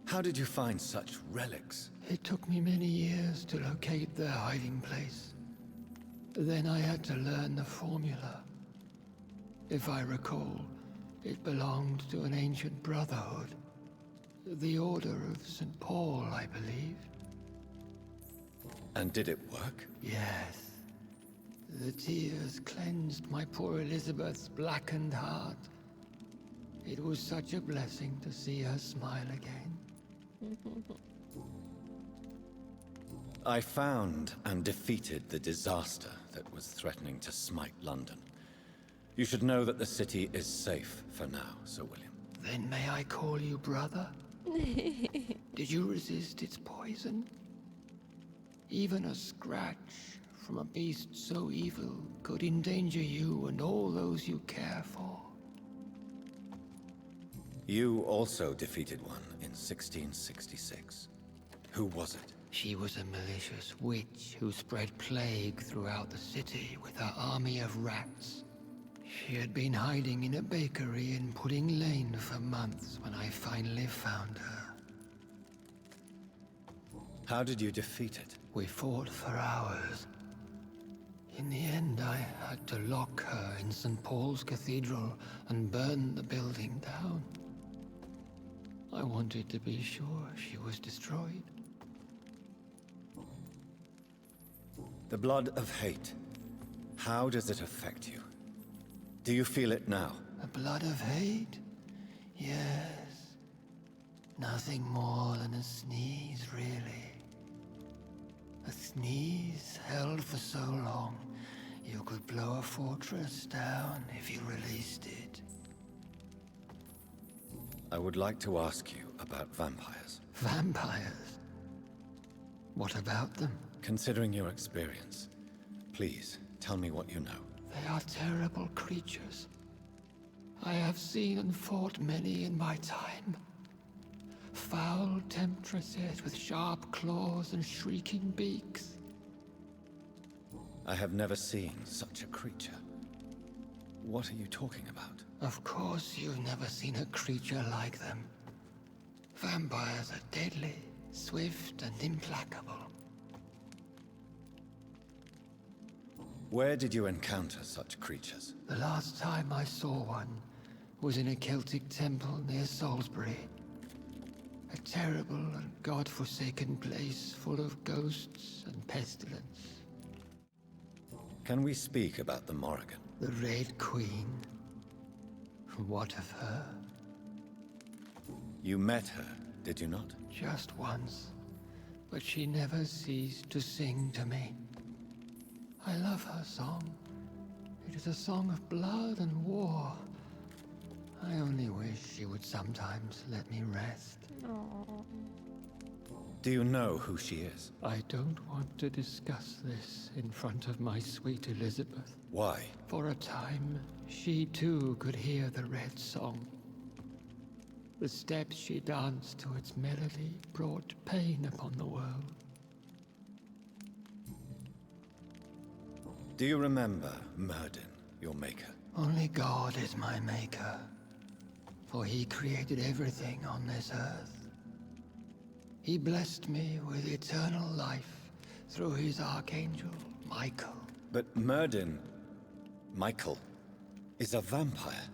B: How did you find such relics?
G: It took me many years to locate their hiding place. Then I had to learn the formula. If I recall, it belonged to an ancient brotherhood. The Order of St. Paul, I believe.
B: And did it work?
G: Yes. The tears cleansed my poor Elizabeth's blackened heart. It was such a blessing to see her smile again.
B: I found and defeated the disaster that was threatening to smite London. You should know that the city is safe for now, Sir William.
G: Then may I call you brother? Did you resist its poison? Even a scratch from a beast so evil could endanger you and all those you care for.
B: You also defeated one in 1666. Who was it?
G: She was a malicious witch who spread plague throughout the city with her army of rats. She had been hiding in a bakery in Pudding Lane for months when I finally found her.
B: How did you defeat it?
G: We fought for hours. In the end, I had to lock her in St. Paul's Cathedral and burn the building down. I wanted to be sure she was destroyed.
B: The blood of hate. How does it affect you? Do you feel it now?
G: The blood of hate? Yes. Nothing more than a sneeze, really. A sneeze held for so long, you could blow a fortress down if you released it.
B: I would like to ask you about vampires.
G: Vampires? What about them?
B: Considering your experience, please tell me what you know.
G: They are terrible creatures. I have seen and fought many in my time. Foul temptresses with sharp claws and shrieking beaks.
B: I have never seen such a creature. What are you talking about?
G: Of course you've never seen a creature like them. Vampires are deadly, swift and implacable.
B: Where did you encounter such creatures?
G: The last time I saw one was in a Celtic temple near Salisbury. A terrible and god-forsaken place full of ghosts and pestilence.
B: Can we speak about the Morrigan?
G: The Red Queen. What of her?
B: You met her, did you not?
G: Just once, but she never ceased to sing to me. I love her song. It is a song of blood and war. I only wish she would sometimes let me rest.
B: Do you know who she is?
G: I don't want to discuss this in front of my sweet Elizabeth.
B: Why?
G: For a time, she too could hear the Red Song. The steps she danced to its melody brought pain upon the world.
B: Do you remember Myrddin, your maker?
G: Only God is my maker, for he created everything on this earth. He blessed me with eternal life through his archangel, Michael.
B: But Myrddin, Michael, is a vampire.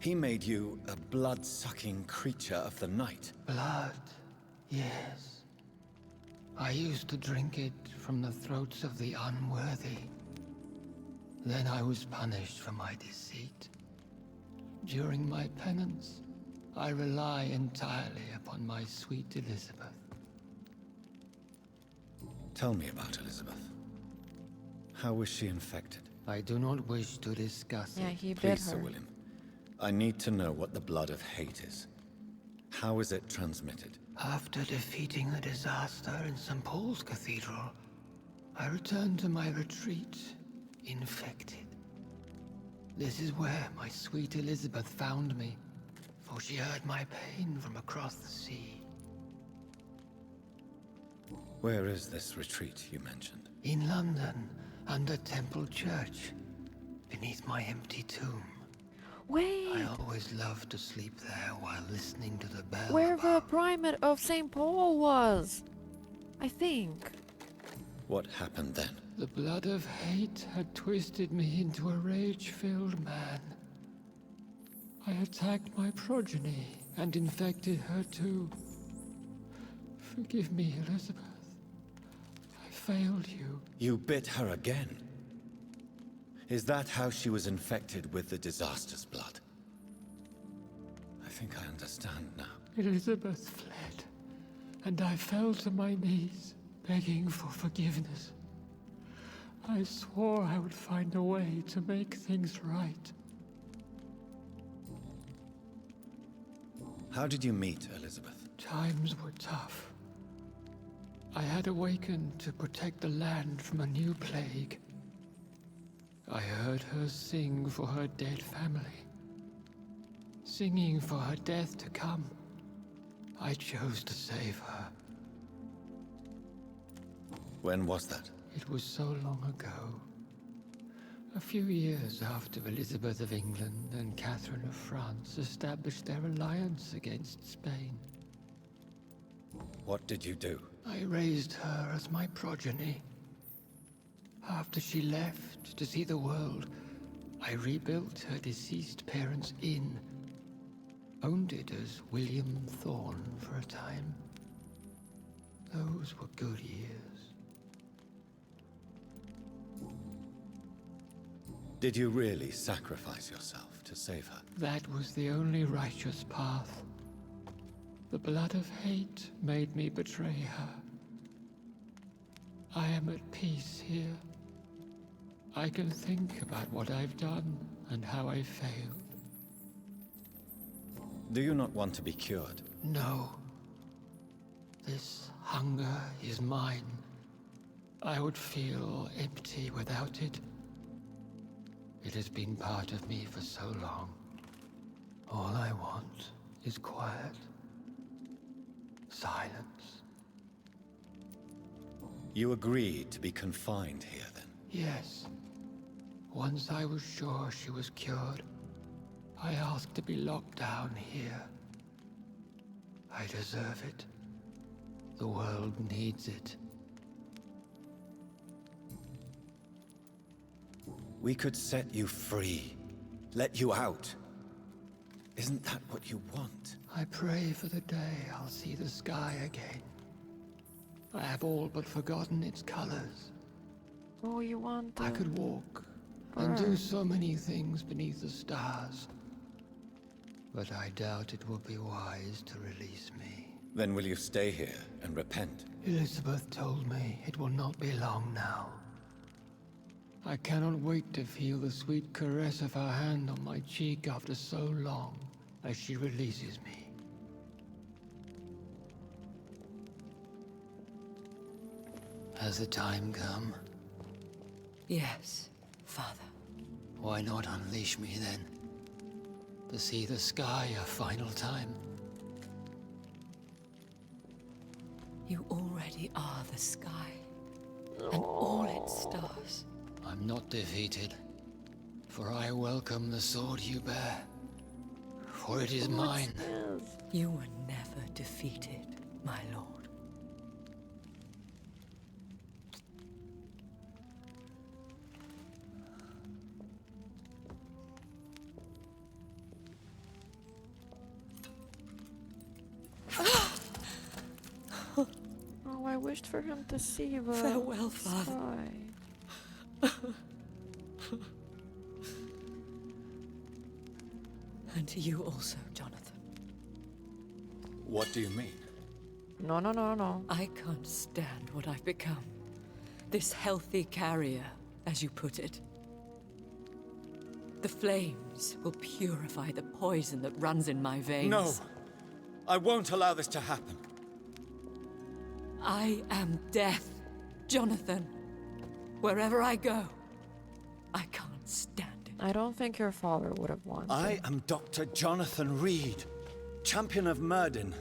B: He made you a blood-sucking creature of the night.
G: Blood, yes. I used to drink it from the throats of the unworthy. Then I was punished for my deceit. During my penance, I rely entirely upon my sweet Elizabeth.
B: Tell me about Elizabeth. How was she infected?
G: I do not wish to discuss
A: Yeah,
G: it.
A: he bit
B: Please, Sir
A: her.
B: William. I need to know what the blood of hate is. How is it transmitted?
G: After defeating the disaster in St. Paul's Cathedral, I returned to my retreat, infected. This is where my sweet Elizabeth found me, for she heard my pain from across the sea.
B: Where is this retreat you mentioned?
G: In London, under Temple Church, beneath my empty tomb.
A: Wait,
G: I always loved to sleep there while listening to the bell
A: where the
G: above.
A: primate of St. Paul was, I think.
B: What happened then?
G: The blood of hate had twisted me into a rage-filled man. I attacked my progeny and infected her too. Forgive me, Elizabeth. I failed you.
B: You bit her again? Is that how she was infected with the disaster's blood? I think I understand now.
G: Elizabeth fled, and I fell to my knees, begging for forgiveness. I swore I would find a way to make things right.
B: How did you meet Elizabeth?
G: Times were tough. I had awakened to protect the land from a new plague. I heard her sing for her dead family. Singing for her death to come. I chose to save her.
B: When was that?
G: It was so long ago. A few years after Elizabeth of England and Catherine of France established their alliance against Spain.
B: What did you do?
G: I raised her as my progeny. After she left to see the world, I rebuilt her deceased parents' inn. Owned it as William Thorne for a time. Those were good years.
B: Did you really sacrifice yourself to save her?
G: That was the only righteous path. The blood of hate made me betray her. I am at peace here. I can think about what I've done and how I failed.
B: Do you not want to be cured?
G: No. This hunger is mine. I would feel empty without it. It has been part of me for so long. All I want is quiet. Silence.
B: You agreed to be confined here then?
G: Yes. Once I was sure she was cured, I asked to be locked down here. I deserve it. The world needs it.
B: We could set you free. Let you out. Isn't that what you want?
G: I pray for the day I'll see the sky again. I have all but forgotten its colors.
A: Oh, you want
G: I could walk and do so many things beneath the stars. But I doubt it will be wise to release me.
B: Then will you stay here and repent?
G: Elizabeth told me it will not be long now. I cannot wait to feel the sweet caress of her hand on my cheek after so long as she releases me. Has the time come?
M: Yes, Father.
G: Why not unleash me then? To see the sky a final time?
M: You already are the sky, and all its stars.
G: I'm not defeated, for I welcome the sword you bear, for it is mine.
M: You were never defeated, my lord.
A: Oh, I wished for him to see the
M: Farewell, Father.
A: sky.
M: And to you also, Jonathan.
B: What do you mean?
A: No, no, no, no.
M: I can't stand what I've become. This healthy carrier, as you put it. The flames will purify the poison that runs in my veins.
B: No! I won't allow this to happen.
M: I am death, Jonathan. Wherever I go, I can't stand it.
A: I don't think your father would have wanted.
D: I am Dr. Jonathan Reed, champion of Myrddin,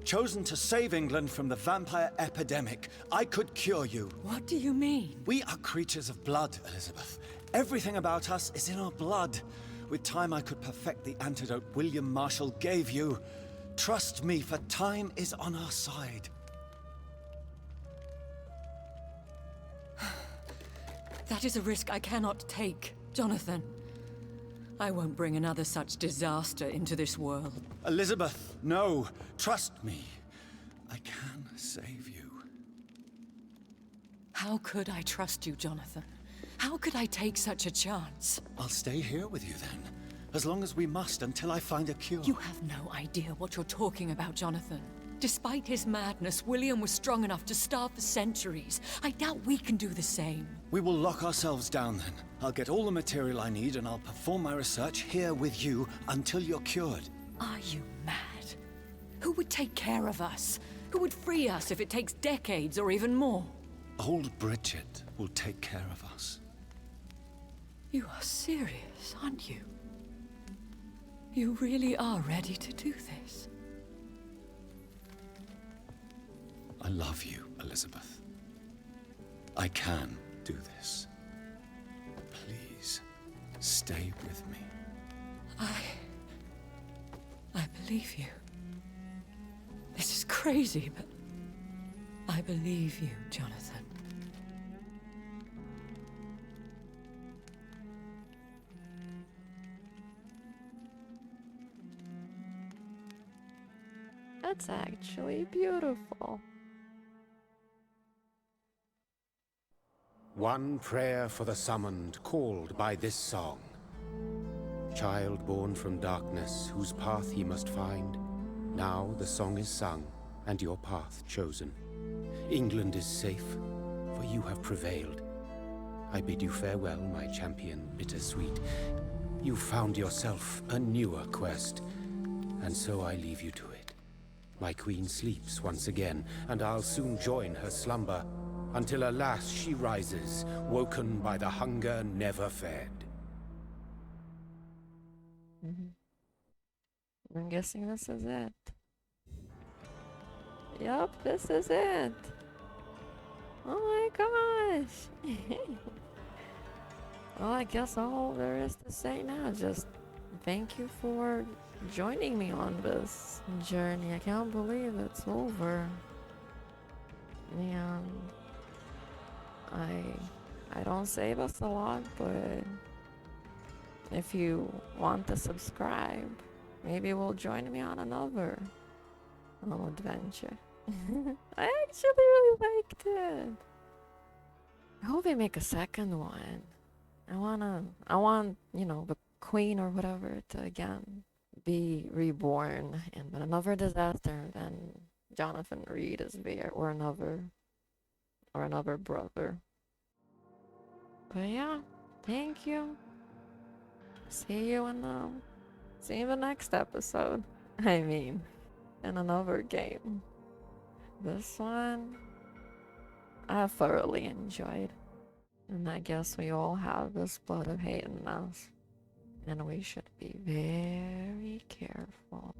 D: chosen to save England from the vampire epidemic. I could cure you.
M: What do you mean?
D: We are creatures of blood, Elizabeth. Everything about us is in our blood. With time, I could perfect the antidote William Marshall gave you. Trust me, for time is on our side.
M: That is a risk I cannot take, Jonathan. I won't bring another such disaster into this world.
D: Elizabeth, no. Trust me. I can save you.
M: How could I trust you, Jonathan? How could I take such a chance?
D: I'll stay here with you then. As long as we must, until I find a cure.
M: You have no idea what you're talking about, Jonathan. Despite his madness, William was strong enough to starve for centuries. I doubt we can do the same.
D: We will lock ourselves down then. I'll get all the material I need and I'll perform my research here with you until you're cured.
M: Are you mad? Who would take care of us? Who would free us if it takes decades or even more?
D: Old Bridget will take care of us.
M: You are serious, aren't you? You really are ready to do this?
D: I love you, Elizabeth. I can do this. Please, stay with me.
M: I believe you. This is crazy, but I believe you, Jonathan.
A: That's actually beautiful.
K: One prayer for the summoned, called by this song. Child born from darkness, whose path ye must find. Now the song is sung, and your path chosen. England is safe, for you have prevailed. I bid you farewell, my champion bittersweet. You found yourself a newer quest, and so I leave you to it. My queen sleeps once again, and I'll soon join her slumber, until alas she rises, woken by the hunger never fed.
A: I'm guessing this is it. Yup, this is it. Oh my gosh. Well, I guess all there is to say now, just thank you for joining me on this journey. I can't believe it's over. And I don't say this a lot, but if you want to subscribe, maybe will join me on another adventure. I actually really liked it. I hope they make a second one. I want, you know, the queen or whatever to again be reborn and another disaster, then Jonathan Reed is there, or another brother. But yeah, thank you. See you in the next episode. I mean, in another game. This one I thoroughly enjoyed. And I guess we all have this blood of hate in us. And we should be very careful.